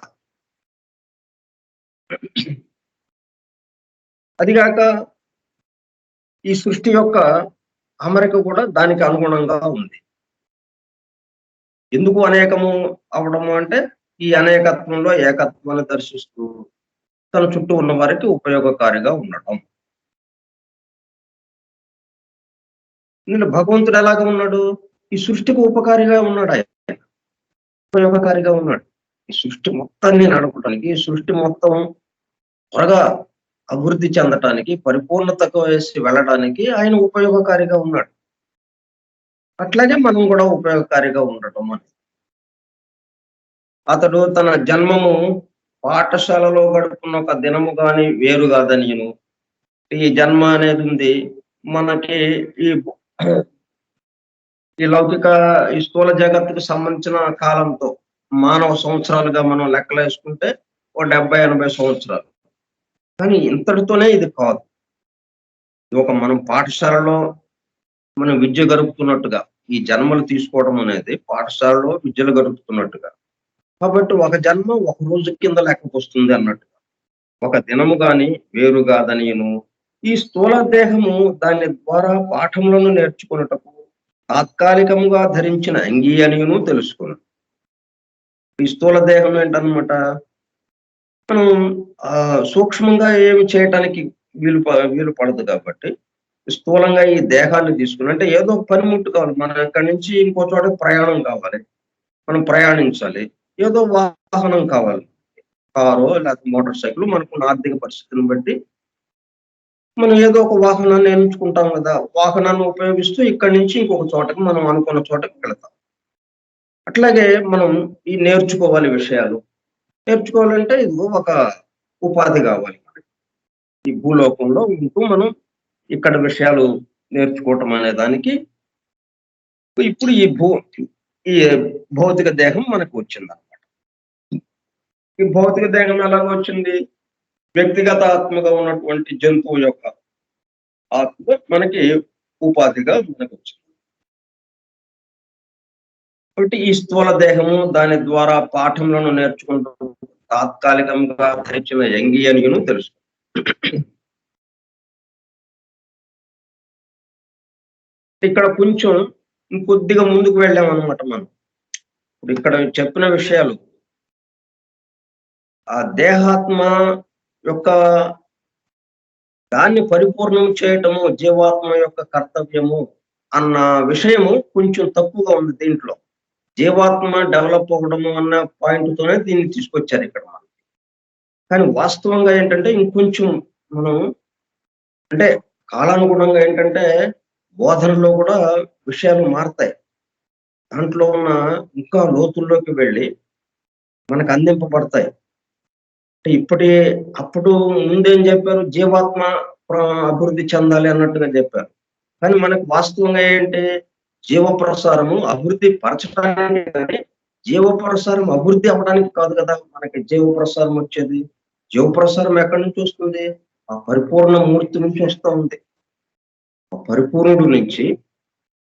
అదిగాక ఈ సృష్టి యొక్క అమరిక కూడా దానికి అనుగుణంగా ఉంది. ఎందుకు అనేకము అవడము అంటే ఈ అనేకత్వంలో ఏకత్వాన్ని దర్శిస్తూ తన చుట్టూ ఉన్న వారికి ఉపయోగకారిగా ఉండటం. ఎందుకంటే భగవంతుడు ఎలాగ ఉన్నాడు? ఈ సృష్టికి ఉపకారిగా ఉన్నాడు ఆయన. ఉపయోగకారిగా ఉన్నాడు. ఈ సృష్టి మొత్తాన్ని నడపడానికి, ఈ సృష్టి మొత్తం త్వరగా అభివృద్ధి చెందటానికి, పరిపూర్ణతకు వేసి వెళ్ళడానికి ఆయన ఉపయోగకారిగా ఉన్నాడు. అట్లాగే మనం కూడా ఉపయోగకారిగా ఉండటం అని. అతడు తన జన్మము పాఠశాలలో గడుపుకున్న ఒక దినము గాని వేరు కాదనియును. ఈ జన్మ అనేది ఉంది మనకి ఈ ఈ లౌకిక ఈ స్థూల జగత్తుకు సంబంధించిన కాలంతో మానవ సంవత్సరాలుగా మనం లెక్కలేసుకుంటే ఓ 70-80 సంవత్సరాలు. కానీ ఇంతటితోనే ఇది కాదు. మనం పాఠశాలలో మనం విద్య గడుపుతున్నట్టుగా ఈ జన్మలు తీసుకోవడం అనేది పాఠశాలలో విద్యలు గడుపుతున్నట్టుగా. కాబట్టి ఒక జన్మ ఒక రోజు కింద లెక్కకొస్తుంది అన్నట్టుగా. ఒక దినము గాని వేరు కాదనియును. ఈ స్థూల దేహము దాని ద్వారా పాఠములను నేర్చుకొనుటకు తాత్కాలికముగా ధరించిన అంగీ అనియును తెలుసుకును. ఈ స్థూల దేహం ఏంటన్నమాట, మనం సూక్ష్మంగా ఏమి చేయటానికి వీలు పడదు కాబట్టి స్థూలంగా ఈ దేహాన్ని తీసుకుని, అంటే ఏదో ఒక పనిముట్టు కావాలి. మనం ఇక్కడి నుంచి ఇంకో చోటకి ప్రయాణం కావాలి, మనం ప్రయాణించాలి, ఏదో వాహనం కావాలి, కారో లేకపోతే మోటార్ సైకిల్, మనకున్న ఆర్థిక పరిస్థితిని బట్టి మనం ఏదో ఒక వాహనాన్ని ఎంచుకుంటాం కదా. వాహనాన్ని ఉపయోగిస్తూ ఇక్కడి నుంచి ఇంకొక చోటకి మనం అనుకున్న చోటకి వెళతాం. అట్లాగే మనం ఈ నేర్చుకోవాలి విషయాలు. నేర్చుకోవాలంటే ఇదిగో ఒక ఉపాధి కావాలి మనకి. ఈ భూలోకంలో ఉంటూ మనం ఇక్కడ విషయాలు నేర్చుకోవటం అనే దానికి ఇప్పుడు ఈ భౌతిక దేహం మనకు వచ్చిందన్నమాట. ఈ భౌతిక దేహం ఎలాగ వచ్చింది? వ్యక్తిగత ఆత్మగా ఉన్నటువంటి జంతువు యొక్క ఆత్మ మనకి ఉపాధిగా మనకు వచ్చింది. కాబట్టి ఈ స్థూల దేహము దాని ద్వారా పాఠములను నేర్చుకుంటూ తాత్కాలికంగా ధరించిన యంగి అనియును తెలుసు. ఇక్కడ కొంచెం ఇంకొద్దిగా ముందుకు వెళ్ళామన్నమాట మనం. ఇప్పుడు ఇక్కడ చెప్పిన విషయాలు ఆ దేహాత్మ యొక్క దాన్ని పరిపూర్ణం చేయటము జీవాత్మ యొక్క కర్తవ్యము అన్న విషయము కొంచెం తక్కువగా ఉంది దీంట్లో. జీవాత్మ డెవలప్ అవ్వడము అన్న పాయింట్తోనే దీన్ని తీసుకొచ్చారు ఇక్కడ మనం. కానీ వాస్తవంగా ఏంటంటే ఇంకొంచెం మనం అంటే కాలానుగుణంగా ఏంటంటే బోధనలో కూడా విషయాలు మారతాయి. దాంట్లో ఉన్న ఇంకా లోతుల్లోకి వెళ్ళి మనకు అందింపబడతాయి. అంటే అప్పుడు ముందేం చెప్పారు? జీవాత్మ అభివృద్ధి చెందాలి అన్నట్టుగా చెప్పారు. కానీ మనకు వాస్తవంగా ఏంటి? జీవ ప్రసారము అభివృద్ధి పరచడానికి, కానీ జీవ ప్రసారం అభివృద్ధి అవ్వడానికి కాదు కదా మనకి జీవ ప్రసారం వచ్చేది. జీవ ప్రసారం ఎక్కడి నుంచి వస్తుంది? ఆ పరిపూర్ణ మూర్తి నుంచి వస్తూ ఉంది. ఆ పరిపూర్ణుడు నుంచి,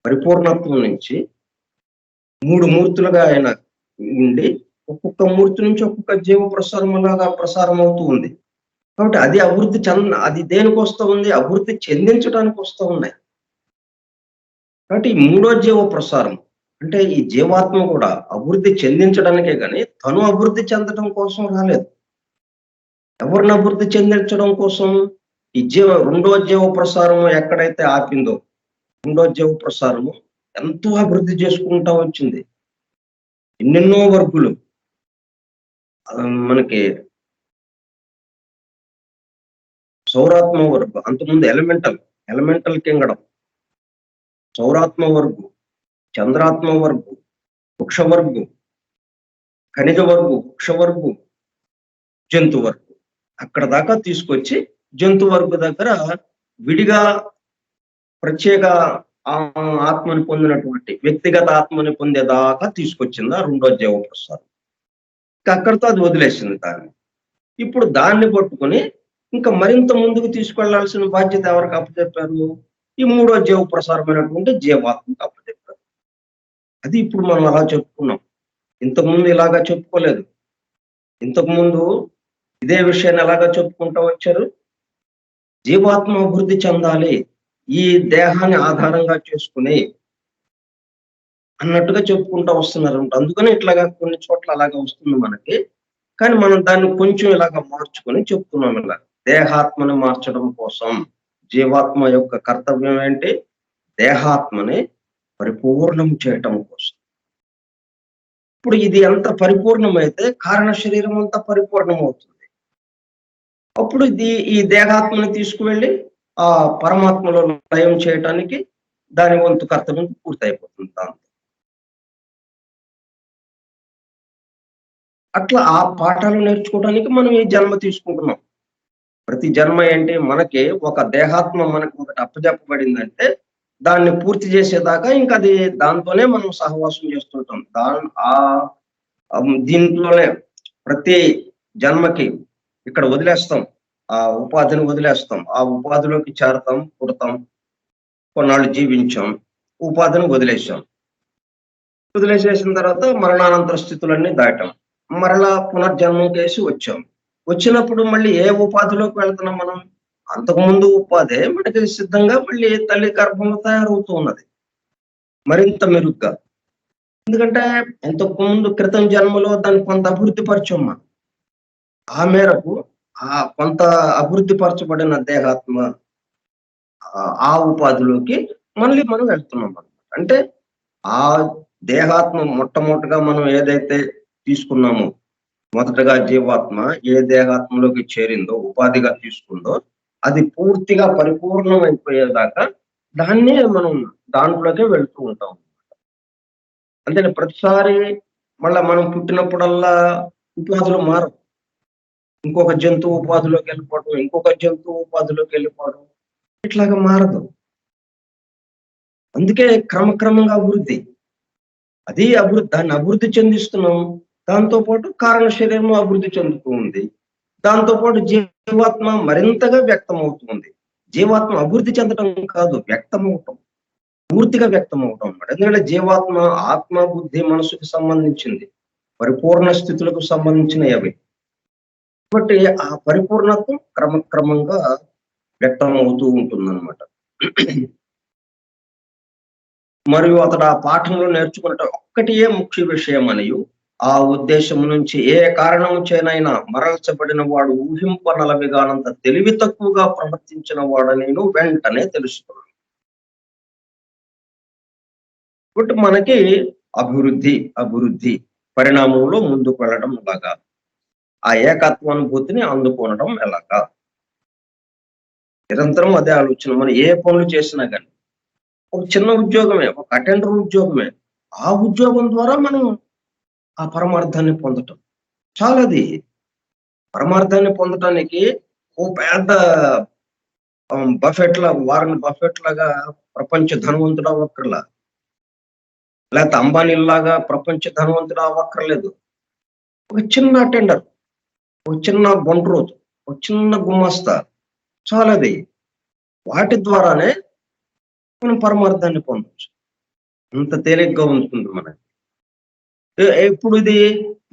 పరిపూర్ణత్వం నుంచి 3 మూర్తులుగా ఆయన ఉండి ఒక్కొక్క మూర్తి నుంచి ఒక్కొక్క జీవ ప్రసారం ప్రసారం అవుతూ ఉంది. కాబట్టి అది అది దేనికి వస్తూ ఉంది? అభివృద్ధి చెందించడానికి వస్తూ ఉన్నాయి. కాబట్టి ఈ 3వ జీవ ప్రసారం అంటే ఈ జీవాత్మ కూడా అభివృద్ధి చెందించడానికే కానీ తను అభివృద్ధి చెందడం కోసం రాలేదు. ఎవరిని అభివృద్ధి చెందించడం కోసం? ఈ 2వ జీవ ప్రసారము ఎక్కడైతే ఆపిందో 2వ జీవ ప్రసారము ఎంతో అభివృద్ధి చేసుకుంటా వచ్చింది. ఎన్నెన్నో వర్గులు మనకి సౌరాత్మ వర్గు, అంతకుముందు ఎలిమెంటల్ కింగడం, సౌరాత్మ వర్గు, చంద్రాత్మ వర్గు, వృక్షవర్గు, ఖనిజ వర్గు, వృక్షవర్గు, జంతు వర్గు, అక్కడ దాకా తీసుకొచ్చి జంతు వర్గు దగ్గర విడిగా ప్రత్యేక ఆత్మని పొందినటువంటి వ్యక్తిగత ఆత్మని పొందేదాకా తీసుకొచ్చింది ఆ 2వ జీవ ప్రసారం. అక్కడితో అది వదిలేసింది దాన్ని. ఇప్పుడు దాన్ని పట్టుకొని ఇంకా మరింత ముందుకు తీసుకెళ్లాల్సిన బాధ్యత ఎవరికి అప్పచెప్పారు? ఈ 3వ జీవ ప్రసారమైనటువంటి జీవాత్మకు అప్పచెప్పారు. అది ఇప్పుడు మనం అలా చెప్పుకున్నాం. ఇంతకుముందు ఇలాగా చెప్పుకోలేదు. ఇంతకుముందు ఇదే విషయాన్ని ఎలాగా చెప్పుకుంటూ వచ్చారు? జీవాత్మ అభివృద్ధి చెందాలి ఈ దేహాన్ని ఆధారంగా చేసుకుని అన్నట్టుగా చెప్పుకుంటూ వస్తున్నారు. అందుకని ఇట్లాగా కొన్ని చోట్ల అలాగా వస్తుంది మనకి. కానీ మనం దాన్ని కొంచెం ఇలాగా మార్చుకొని చెప్తున్నాం. ఇలా దేహాత్మని మార్చడం కోసం జీవాత్మ యొక్క కర్తవ్యం ఏంటి? దేహాత్మని పరిపూర్ణం చేయటం కోసం. ఇప్పుడు ఇది ఎంత పరిపూర్ణమైతే కారణ శరీరం అంతా పరిపూర్ణం అవుతుంది. అప్పుడు ఈ దేహాత్మని తీసుకువెళ్ళి ఆ పరమాత్మలో లయం చేయటానికి దాని వంతు కర్తవ్యం పూర్తయిపోతుంది. దాంతో అట్లా ఆ పాఠాలు నేర్చుకోవడానికి మనం ఈ జన్మ తీసుకుంటున్నాం. ప్రతి జన్మ ఏంటి మనకి ఒక దేహాత్మ మనకు ఒకటి అప్పజెప్పబడిందంటే దాన్ని పూర్తి చేసేదాకా ఇంకా అది దాంతోనే మనం సహవాసం చేస్తుంటాం. దీంట్లోనే ప్రతి జన్మకి ఇక్కడ వదిలేస్తాం. ఆ ఉపాధిని వదిలేస్తాం. ఆ ఉపాధిలోకి చేరతాం, పుడతాం, కొన్నాళ్ళు జీవించాం, ఉపాధిని వదిలేసాం. వదిలేసేసిన తర్వాత మరణానంతర స్థితులన్నీ దాటాం. మరలా పునర్జన్మం కేసి వచ్చాం. వచ్చినప్పుడు మళ్ళీ ఏ ఉపాధిలోకి వెళ్తున్నాం మనం? అంతకుముందు ఉపాధే మనకి సిద్ధంగా మళ్ళీ తల్లి గర్భంలో తయారవుతూ ఉన్నది. మరింత మెరుగ్గా. ఎందుకంటే అంతకు ముందు క్రితం జన్మలో దాన్ని కొంత అభివృద్ధి పరిచాం మనం. ఆ మేరకు కొంత అభివృద్ధి పరచబడిన దేహాత్మ ఆ ఉపాధిలోకి మళ్ళీ మనం వెళ్తున్నాం అన్నమాట. అంటే ఆ దేహాత్మ మొట్టమొదటిగా మనం ఏదైతే తీసుకున్నామో, మొదటగా జీవాత్మ ఏ దేహాత్మలోకి చేరిందో, ఉపాధిగా తీసుకుందో, అది పూర్తిగా పరిపూర్ణం అయిపోయేదాకా దాన్నే మనం దాంట్లోకే వెళ్తూ ఉంటాం. అంటే ప్రతిసారి మళ్ళా మనం పుట్టినప్పుడల్లా ఉపాధులు మారవు. ఇంకొక జంతువు ఉపాధిలోకి వెళ్ళిపోవడం, ఇంకొక జంతువు ఉపాధిలోకి వెళ్ళిపోవడం ఇట్లాగా మారదు. అందుకే క్రమక్రమంగా అభివృద్ధి. దాన్ని అభివృద్ధి చెందిస్తున్నాం. దాంతో పాటు కారణ శరీరము అభివృద్ధి చెందుతూ ఉంది. దాంతో పాటు జీవాత్మ మరింతగా వ్యక్తమవుతుంది. జీవాత్మ అభివృద్ధి చెందడం కాదు, వ్యక్తమవటం. పూర్తిగా వ్యక్తమవటం అన్నమాట. ఎందుకంటే జీవాత్మ ఆత్మ, బుద్ధి, మనసుకు సంబంధించింది. పరిపూర్ణ స్థితులకు సంబంధించినవి అవి. కాబట్టి ఆ పరిపూర్ణత్వం క్రమక్రమంగా వ్యక్తమవుతూ ఉంటుందన్నమాట. మరియు అతడు ఆ పాఠంలో నేర్చుకున్నట్టు ఒక్కటియే ముఖ్య విషయం అనియు, ఆ ఉద్దేశం నుంచి ఏ కారణం చేనైనా మరల్చబడిన వాడు ఊహింపనలవిగానంత తెలివి తక్కువగా ప్రవర్తించిన వాడనేను వెంటనే తెలుసుకున్నాను. కాబట్టి మనకి అభివృద్ధి పరిణామంలో ముందుకు వెళ్ళడం ఎలాగా, ఆ ఏకత్వానుభూతిని అందుకోనడం ఎలాగా, నిరంతరం అదే ఆలోచన. మనం ఏ పనులు చేసినా కానీ ఒక చిన్న ఉద్యోగమే, ఒక అటెండర్ ఉద్యోగమే, ఆ ఉద్యోగం ద్వారా మనం ఆ పరమార్థాన్ని పొందటం చాలాది. పరమార్థాన్ని పొందటానికి ఓ పెద్ద వారన్ బఫెట్ లాగా ప్రపంచ ధనవంతుడు అవ్వక్కర్లా, లేకపోతే అంబానీలాగా ప్రపంచ ధనవంతుడు అవ్వక్కర్లేదు. ఒక చిన్న అటెండర్, ఒక చిన్న బొండ్రోజు, ఒక చిన్న గుమస్తా చాలాది. వాటి ద్వారానే మనం పరమార్థాన్ని పొందొచ్చు. అంత తేలిగ్గా ఉంటుంది మనకి. ఇప్పుడు ఇది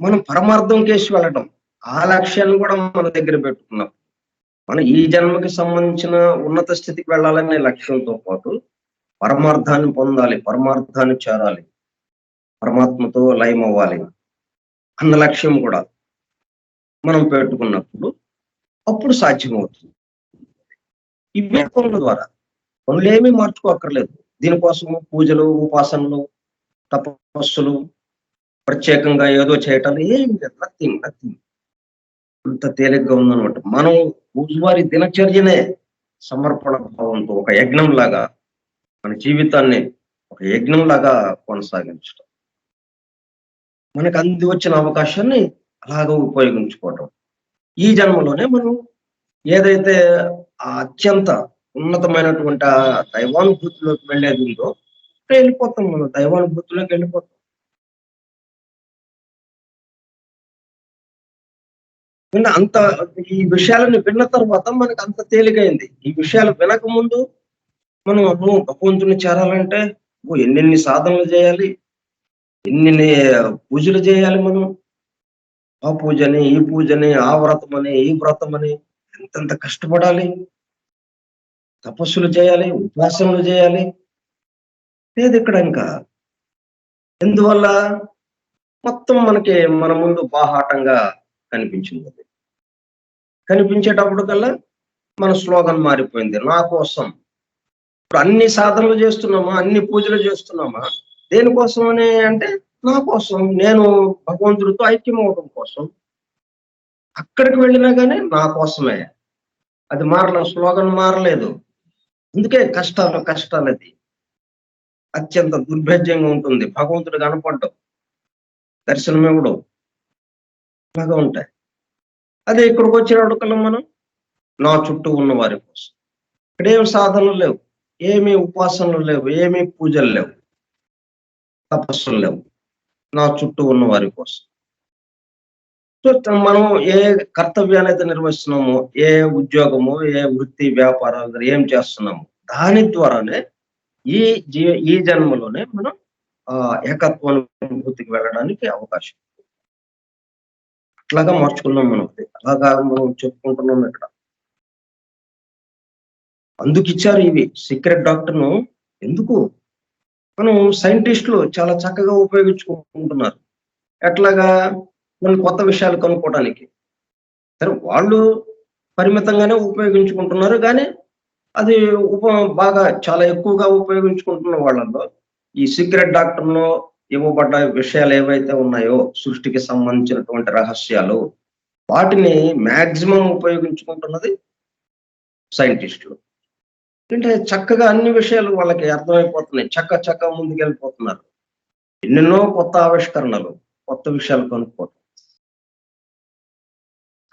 మనం పరమార్థం కేసి వెళ్ళటం, ఆ లక్ష్యాన్ని కూడా మన దగ్గర పెట్టుకున్నాం. మనం ఈ జన్మకి సంబంధించిన ఉన్నత స్థితికి వెళ్ళాలనే లక్ష్యంతో పాటు పరమార్థాన్ని పొందాలి, పరమార్థాన్ని చేరాలి, పరమాత్మతో లయం అవ్వాలి అన్న లక్ష్యం కూడా మనం పెట్టుకున్నప్పుడు అప్పుడు సాధ్యమవుతుంది. ఇవే పనుల ద్వారా, పనులేమీ మార్చుకోక్కర్లేదు. దీనికోసము పూజలు, ఉపాసనలు, తపస్సులు, ప్రత్యేకంగా ఏదో చేయటం ఏమి లేదు. నథింగ్. అంత తేలిగ్గా ఉందన్నమాట. మనం రోజువారీ దినచర్యనే సమర్పణ భావంతో ఒక యజ్ఞం లాగా మన జీవితాన్ని ఒక యజ్ఞం లాగా కొనసాగించడం, మనకు అంది వచ్చిన అవకాశాన్ని అలాగా ఉపయోగించుకోవటం. ఈ జన్మలోనే మనం ఏదైతే ఆ అత్యంత ఉన్నతమైనటువంటి ఆ దైవానుభూతిలోకి వెళ్ళేది ఉందో వెళ్ళిపోతాం, మనం దైవానుభూతిలోకి వెళ్ళిపోతాం. అంత ఈ విషయాలను విన్న తర్వాత మనకు అంత తేలికైంది. ఈ విషయాలు వినక ముందు మనం అమ్మో భగవంతుని చేరాలంటే ఎన్నెన్ని సాధనలు చేయాలి, ఎన్ని పూజలు చేయాలి మనం. ఆ పూజని, ఈ పూజని, ఆ వ్రతమని, ఈ వ్రతమని ఎంతెంత కష్టపడాలి, తపస్సులు చేయాలి, ఉపాసనలు చేయాలి. లేదు ఇక్కడ ఇంకా. ఎందువల్ల మొత్తం మనకి మన ముందు బాహాటంగా కనిపించింది. కనిపించేటప్పుడు కల్లా మన స్లోగన్ మారిపోయింది, నా కోసం. ఇప్పుడు అన్ని సాధనలు చేస్తున్నామా, అన్ని పూజలు చేస్తున్నామా, దేనికోసం అని అంటే నా కోసం, నేను భగవంతుడితో ఐక్యం అవడం కోసం. అక్కడికి వెళ్ళినా కానీ నా కోసమే. అది స్లోగన్ మారలేదు. అందుకే కష్టాలు అది అత్యంత దుర్భేద్యంగా ఉంటుంది. భగవంతుడు కనపడ్డం, దర్శనం ఇవ్వడం, ఇలాగా ఉంటాయి. అదే ఇక్కడికి వచ్చినప్పటికల్లా మనం నా చుట్టూ ఉన్న వారి కోసం. ఇక్కడేమి సాధనలు లేవు. ఏమి ఉపాసనలు లేవు. ఏమి పూజలు లేవు. తపస్సులు లేవు. నా చుట్టూ ఉన్న వారి కోసం. సో, మనం ఏ కర్తవ్యాన్నైతే నిర్వహిస్తున్నామో, ఏ ఉద్యోగమో, ఏ వృత్తి, వ్యాపారాలు ఏం చేస్తున్నామో, దాని ద్వారానే ఈ ఈ జన్మలోనే మనం ఏకత్వానుభూతికి వెళ్ళడానికి అవకాశం. అట్లాగా మార్చుకున్నాం మనం. అలాగా మనం చెప్పుకుంటున్నాం ఇక్కడ. అందుకిచ్చారు ఇవి. సీక్రెట్ డాక్టర్‌ను ఎందుకు? మనం సైంటిస్ట్‌లు చాలా చక్కగా ఉపయోగించుకుంటున్నారు. ఎట్లాగా? కొన్ని కొత్త విషయాలు కనుక్కోవడానికి. సరే వాళ్ళు పరిమితంగానే ఉపయోగించుకుంటున్నారు గానీ, అది ఉప బాగా చాలా ఎక్కువగా ఉపయోగించుకుంటున్న వాళ్ళలో, ఈ సీక్రెట్ డాక్టర్‌లో ఇవ్వబడ్డ విషయాలు ఏవైతే ఉన్నాయో, సృష్టికి సంబంధించినటువంటి రహస్యాలు, వాటిని మాక్సిమం ఉపయోగించుకుంటున్నది సైంటిస్టులు. అంటే చక్కగా అన్ని విషయాలు వాళ్ళకి అర్థమైపోతున్నాయి. చక్క ముందుకెళ్ళిపోతున్నారు. ఎన్నెన్నో కొత్త ఆవిష్కరణలు, కొత్త విషయాలు కనుక్కోవడం.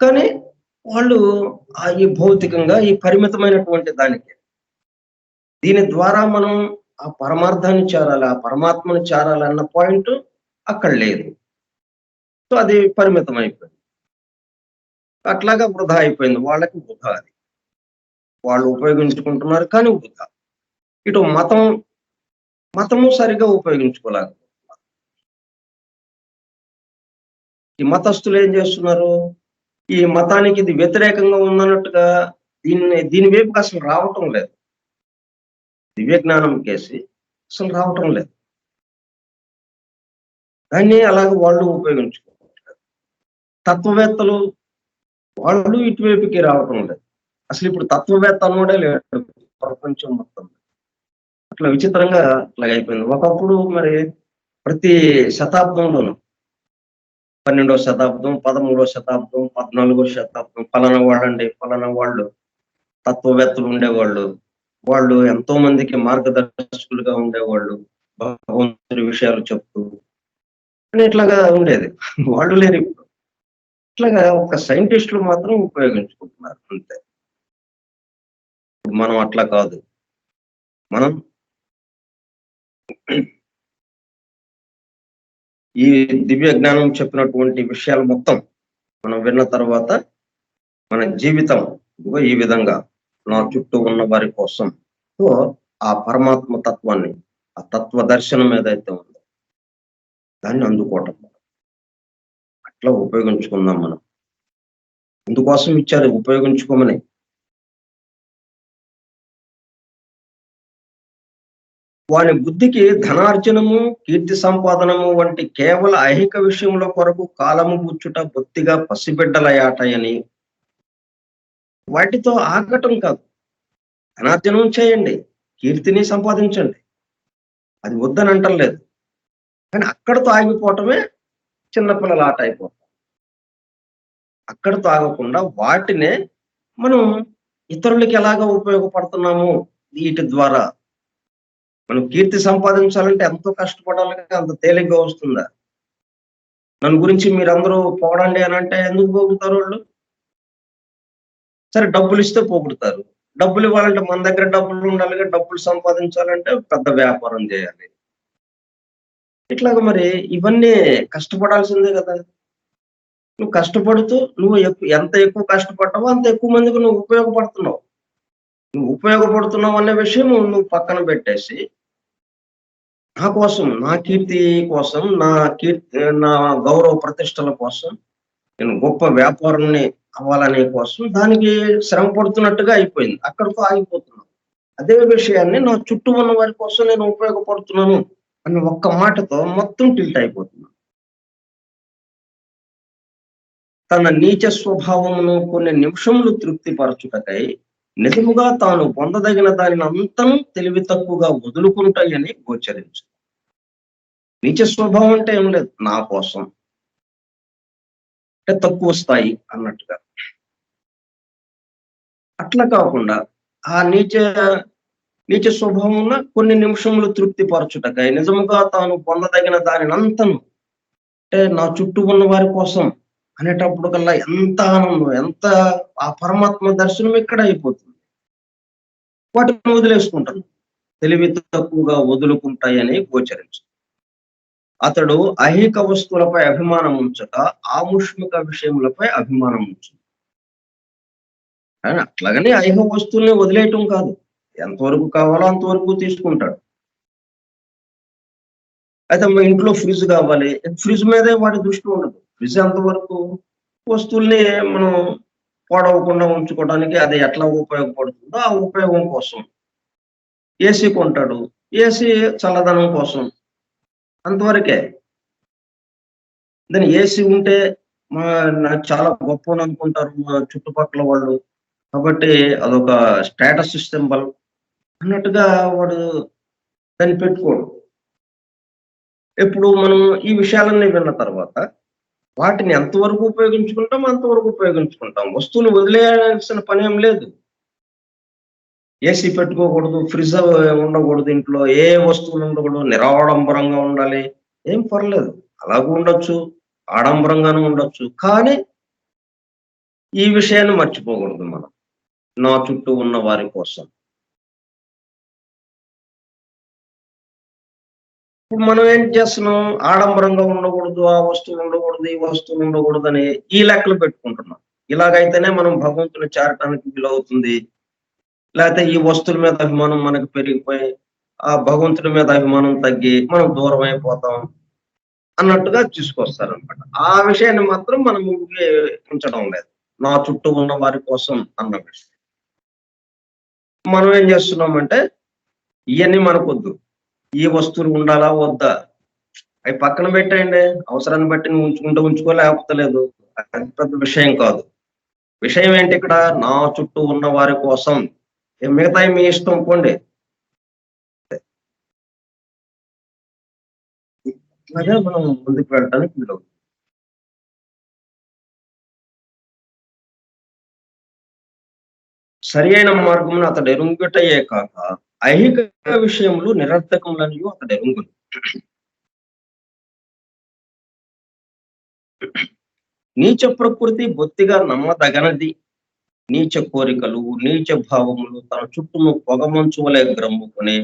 కానీ వాళ్ళు ఈ భౌతికంగా ఈ పరిమితమైనటువంటి దానికి, దీని ద్వారా మనం ఆ పరమార్థాన్ని చేరాలి, ఆ పరమాత్మని చేరాలన్న పాయింట్ అక్కడ లేదు. సో, అది పరిమితం అయిపోయింది. అట్లాగా వృధా అయిపోయింది. వాళ్ళకి వృధా అది. వాళ్ళు ఉపయోగించుకుంటున్నారు కానీ వృధా. ఇటు మతము సరిగ్గా ఉపయోగించుకోలేకపోతున్నారు. ఈ మతస్థులు ఏం చేస్తున్నారు? ఈ మతానికి ఇది వ్యతిరేకంగా ఉందన్నట్టుగా దీని వైపుకి అసలు రావటం లేదు. దివ్య జ్ఞానం కేసి అసలు రావటం లేదు. దాన్ని అలాగే వాళ్ళు ఉపయోగించుకుంటున్నారు. తత్వవేత్తలు వాళ్ళు ఇటువైపుకి రావటం లేదు. అసలు ఇప్పుడు తత్వవేత్త అన్నోడే లేడు ప్రపంచం మొత్తం. అట్లా విచిత్రంగా అట్లాగైపోయింది. ఒకప్పుడు మరి ప్రతి శతాబ్దంలోనూ 12వ శతాబ్దం, 13వ శతాబ్దం, 14వ శతాబ్దం పలానా వాళ్ళు తత్వవేత్తలు ఉండేవాళ్ళు. వాళ్ళు ఎంతో మందికి మార్గదర్శకులుగా ఉండేవాళ్ళు. భగవంతుడి విషయాలు చెప్తూ అని ఇట్లాగా ఉండేది. వాళ్ళు లేరు ఇప్పుడు. ఇట్లాగా ఒక సైంటిస్టులు మాత్రం ఉపయోగించుకుంటున్నారు అంతే. మనం అట్లా కాదు. మనం ఈ దివ్య జ్ఞానం చెప్పినటువంటి విషయాలు మొత్తం మనం విన్న తర్వాత మన జీవితం ఇదిగో ఈ విధంగా నా చుట్టూ ఉన్న వారి కోసం సో ఆ పరమాత్మ తత్వాన్ని, ఆ తత్వ దర్శనం ఏదైతే ఉందో దాన్ని అందుకోవటం. అట్లా ఉపయోగించుకుందాం మనం. అందుకోసం ఇచ్చారు ఉపయోగించుకోమని. వాని బుద్ధికి ధనార్జనము, కీర్తి సంపాదనము వంటి కేవల ఐహిక విషయముల కొరకు కాలము గుచ్చుట బొత్తిగా పసిబిడ్డలయాటయని వాటితో ఆగటం కాదు. ధనార్జనం చేయండి, కీర్తిని సంపాదించండి. అది వద్దని అంటలేదు. కానీ అక్కడితో ఆగిపోవటమే చిన్నపిల్లల ఆట అయిపోతుంది. అక్కడితో ఆగకుండా వాటినే మనం ఇతరులకి ఎలాగ ఉపయోగపడుతున్నాము వీటి ద్వారా. మనం కీర్తి సంపాదించాలంటే ఎంతో కష్టపడాలి, అంత తేలిగ్గా వస్తుందా? నన్ను గురించి మీరందరూ పొగడండి అని అంటే ఎందుకు పొగుడుతారు వాళ్ళు? సరే డబ్బులు ఇస్తే పొగుడుతారు. డబ్బులు ఇవ్వాలంటే మన దగ్గర డబ్బులు ఉండాలిగా, డబ్బులు సంపాదించాలంటే పెద్ద వ్యాపారం చేయాలి. ఇట్లాగ మరి ఇవన్నీ కష్టపడాల్సిందే కదా! నువ్వు కష్టపడుతూ నువ్వు ఎంత ఎక్కువ కష్టపడ్డావో అంత ఎక్కువ మందికి నువ్వు ఉపయోగపడుతున్నావు. నువ్వు ఉపయోగపడుతున్నావు అనే విషయం నువ్వు పక్కన పెట్టేసి, నా కోసం, నా కీర్తి కోసం, నా గౌరవ ప్రతిష్టల కోసం, నేను గొప్ప వ్యాపారుడిని అవ్వాలనే కోసం దానికి శ్రమ పడుతున్నట్టుగా అయిపోయింది. అక్కడితో ఆగిపోతున్నాను. అదే విషయాన్ని నా చుట్టూ ఉన్న వారి కోసం నేను ఉపయోగపడుతున్నాను అన్న ఒక్క మాటతో మొత్తం టిల్ట్ అయిపోతున్నాను. తన నీచ స్వభావమును కొన్ని నిమిషములు తృప్తిపరచుటకై నిజముగా తాను పొందదగిన దానిని అంతను తెలివి తక్కువగా వదులుకుంటాయని గోచరించు. నీచ స్వభావం అంటే ఏం లేదు, నా కోసం అంటే తక్కువ స్థాయి అన్నట్టుగా. అట్లా కాకుండా ఆ నీచ స్వభావమున కొన్ని నిమిషములు తృప్తిపరచుటకై నిజముగా తాను పొందదగిన దానిని అంతను అంటే నా చుట్టూ ఉన్న వారి కోసం అనేటప్పుడు కల్లా ఎంత ఆనందం, ఎంత ఆ పరమాత్మ దర్శనం ఇక్కడ అయిపోతుంది. వాటిని వదిలేసుకుంటాను. తెలివి తక్కువగా వదులుకుంటాయని గోచరించు. అతడు ఐహిక వస్తువులపై అభిమానం ఉంచక ఆముష్మిక విషయములపై అభిమానం ఉంచు. కానీ అట్లాగని ఐహిక వస్తువుల్ని వదిలేయటం కాదు. ఎంతవరకు కావాలో అంతవరకు తీసుకుంటాడు. అయితే మా ఇంట్లో ఫ్రిడ్జ్ కావాలి. ఫ్రిడ్జ్ మీదే వాడి దృష్టి ఉండదు. ఫ్రిడ్జ్ ఎంతవరకు వస్తువుల్ని మనం పాడవకుండా ఉంచుకోవడానికి అది ఎట్లా ఉపయోగపడుతుందో ఆ ఉపయోగం కోసం. ఏసీ కొంటాడు. ఏసీ చల్లదనం కోసం. అంతవరకే. దాని ఏసీ ఉంటే మా నాకు చాలా గొప్పోడు అనుకుంటారు మా చుట్టుపక్కల వాళ్ళు. కాబట్టి అదొక స్టేటస్ సింబల్ అన్నట్టుగా వాడు దాన్ని పెట్టుకోడు. ఇప్పుడు మనం ఈ విషయాలన్నీ విన్న తర్వాత వాటిని ఎంతవరకు ఉపయోగించుకుంటాం అంతవరకు ఉపయోగించుకుంటాం. వస్తువులు వదిలేయాల్సిన పనేం లేదు. ఏసీ పెట్టుకోకూడదు, ఫ్రిడ్జ్ ఉండకూడదు ఇంట్లో, ఏ వస్తువులు ఉండకూడదు, నిరాడంబరంగా ఉండాలి. ఏం పర్లేదు. అలాగూ ఉండొచ్చు, ఆడంబరంగానూ ఉండొచ్చు. కానీ ఈ విషయాన్ని మర్చిపోకూడదు మనం. నా చుట్టూ ఉన్న వారి కోసం. ఇప్పుడు మనం ఏం చేస్తున్నాం? ఆడంబరంగా ఉండకూడదు, ఆ వస్తువులు ఉండకూడదు, ఈ వస్తువులు ఉండకూడదని ఈ లెక్కలు పెట్టుకుంటున్నాం. ఇలాగైతేనే మనం భగవంతుని చేరటానికి వీలవుతుంది. లేతే ఈ వస్తువుల మీద అభిమానం మనకు పెరిగిపోయి, ఆ భగవంతుడి మీద అభిమానం తగ్గి మనం దూరం అయిపోతాం అన్నట్టుగా తీసుకొస్తారనమాట. ఆ విషయాన్ని మాత్రం మనం ముందుకే ఉంచడం లేదు. నా చుట్టూ ఉన్న వారి కోసం అన్న విషయం. మనం ఏం చేస్తున్నామంటే ఇయన్నీ మనకొద్దు. ఈ వస్తువులు ఉండాలా? వద్దా? అయి పక్కన పెట్టేయండి. అవసరాన్ని బట్టి నువ్వు ఉంచుకుంటే ఉంచుకో లేకపోతే లేదు. అది పెద్ద విషయం కాదు. విషయం ఏంటి ఇక్కడ? నా చుట్టూ ఉన్న వారి కోసం. మిగతాయి మీ ఇష్టం పోండి. అదే మనం ముందుకు వెళ్ళటానికి వీలవుతుంది. సరి అయిన మార్గమును అతడు ఎరుంగుటయే కాక ఐహిక విషయములు నిరర్థకములనియు అతడు ఎరుంగును. నీచ ప్రకృతి బొత్తిగా నమ్మదగనది. నీచ కోరికలు, నీచ భావములు తన చుట్టూను పొగమంచు వలె గ్రమ్ముకొని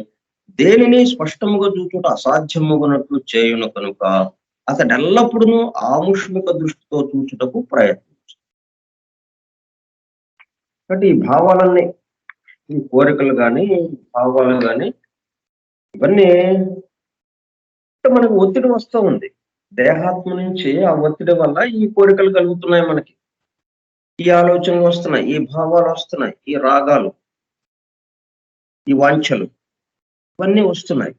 దేనిని స్పష్టముగా చూచుట అసాధ్యమగునట్లు చేయును కనుక అతడెల్లప్పుడూ ఆముష్మిక దృష్టితో చూచుటకు ప్రయత్నించు. కాబట్టి ఈ భావాలన్నీ, ఈ కోరికలు గాని, భావాలు గాని ఇవన్నీ మనకు ఒత్తిడి వస్తూ ఉంది. దేహాత్మ నుంచి ఆ ఒత్తిడి వల్ల ఈ కోరికలు కలుగుతున్నాయి మనకి. ఈ ఆలోచనలు వస్తున్నాయి, ఈ భావాలు వస్తున్నాయి, ఈ రాగాలు, ఈ వాంఛలు ఇవన్నీ వస్తున్నాయి.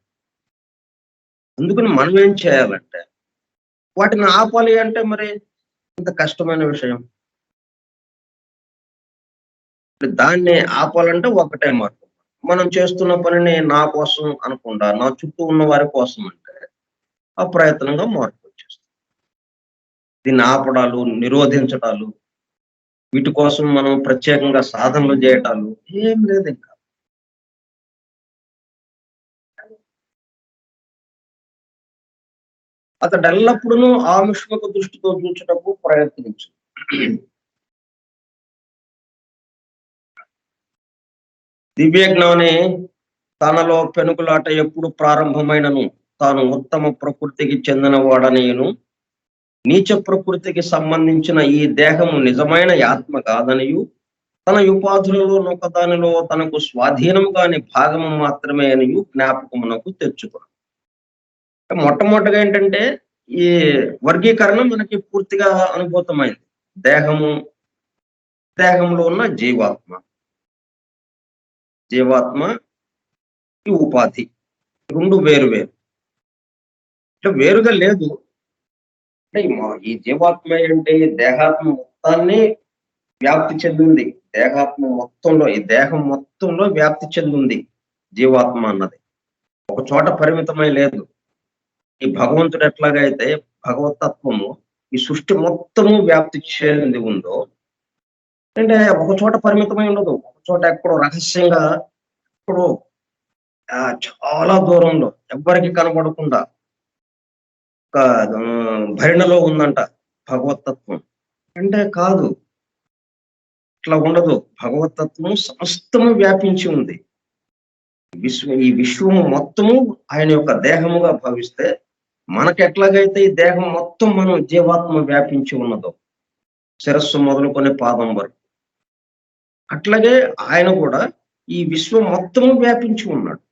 అందుకని మనం ఏం చేయాలంటే వాటిని ఆపాలి అంటే మరి ఇంత కష్టమైన విషయం. దాన్ని ఆపాలంటే ఒకటే మార్గం. మనం చేస్తున్న పనిని నా కోసం అనకుండా నా చుట్టూ ఉన్న వారి కోసం అంటే అప్రయత్నంగా మార్పు వచ్చేస్తుంది. దీన్ని ఆపడాలు, నిరోధించడాలు, వీటి కోసం మనం ప్రత్యేకంగా సాధనలు చేయటాలు ఏం లేదు ఇంకా. అతడు ఎల్లప్పుడూ ఆముష్మిక దృష్టితో చూచుటకు ప్రయత్నించు. దివ్య జ్ఞాని తనలో పెనుగులాట ఎప్పుడు ప్రారంభమైనను తాను ఉత్తమ ప్రకృతికి చెందిన వాడనియును, నీచ ప్రకృతికి సంబంధించిన ఈ దేహము నిజమైన ఆత్మ కాదనియు, తన ఉపాధులలో ఒకదానిలో తనకు స్వాధీనం కాని భాగము మాత్రమే అనియు జ్ఞాపకమునకు తెచ్చుకున్నాడు. మొట్టమొదటిగా ఏంటంటే ఈ వర్గీకరణ మనకి పూర్తిగా అనుభూతమైంది. దేహము, దేహంలో ఉన్న జీవాత్మ, జీవాత్మ ఈ ఉపాధి రెండు వేరు వేరు. ఇట్లా వేరుగా లేదు. అంటే ఈ జీవాత్మ ఏంటి? దేహాత్మ మొత్తాన్ని వ్యాప్తి చెందింది. దేహాత్మ మొత్తంలో, ఈ దేహం మొత్తంలో వ్యాప్తి చెందింది జీవాత్మ అన్నది. ఒక చోట పరిమితమై లేదు. ఈ భగవంతుడు ఎట్లాగైతే భగవతత్వము ఈ సృష్టి మొత్తము వ్యాప్తి చెంది ఉందో, అంటే ఒక చోట పరిమితమై ఉండదు. ఒక చోట ఎక్కడో రహస్యంగా ఎక్కడో చాలా దూరంలో ఎవ్వరికి కనబడకుండా ఒక భరిణలో ఉందంట భగవతత్వం. అంటే కాదు. ఇట్లా ఉండదు. భగవతత్వం సమస్తము వ్యాపించి ఉంది. ఈ విశ్వము మొత్తము ఆయన యొక్క దేహముగా భావిస్తే, మనకెట్లాగైతే ఈ దేహం మొత్తం మనం జీవాత్మ వ్యాపించి ఉన్నదో, శిరస్సు మొదలుకొని పాదం వరకు. అట్లాగే ఆయన కూడా ఈ విశ్వం మొత్తము వ్యాపించి ఉన్నాడు.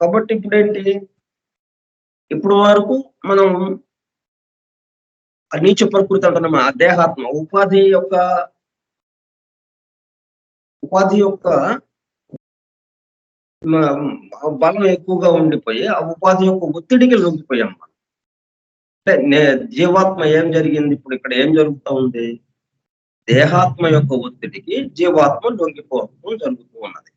కాబట్టి ఇప్పుడేంటి, ఇప్పుడు వరకు మనం నీచ ప్రకృతి అంటున్నాం. ఆ దేహాత్మ ఉపాధి యొక్క బలం ఎక్కువగా ఉండిపోయి, ఆ ఉపాధి యొక్క ఒత్తిడికి లొంగిపోయాం మనం. అంటే జీవాత్మ ఏం జరిగింది, ఇప్పుడు ఇక్కడ ఏం జరుగుతూ ఉంది, దేహాత్మ యొక్క ఒత్తిడికి జీవాత్మ లొంగిపోవడం జరుగుతూ ఉన్నది.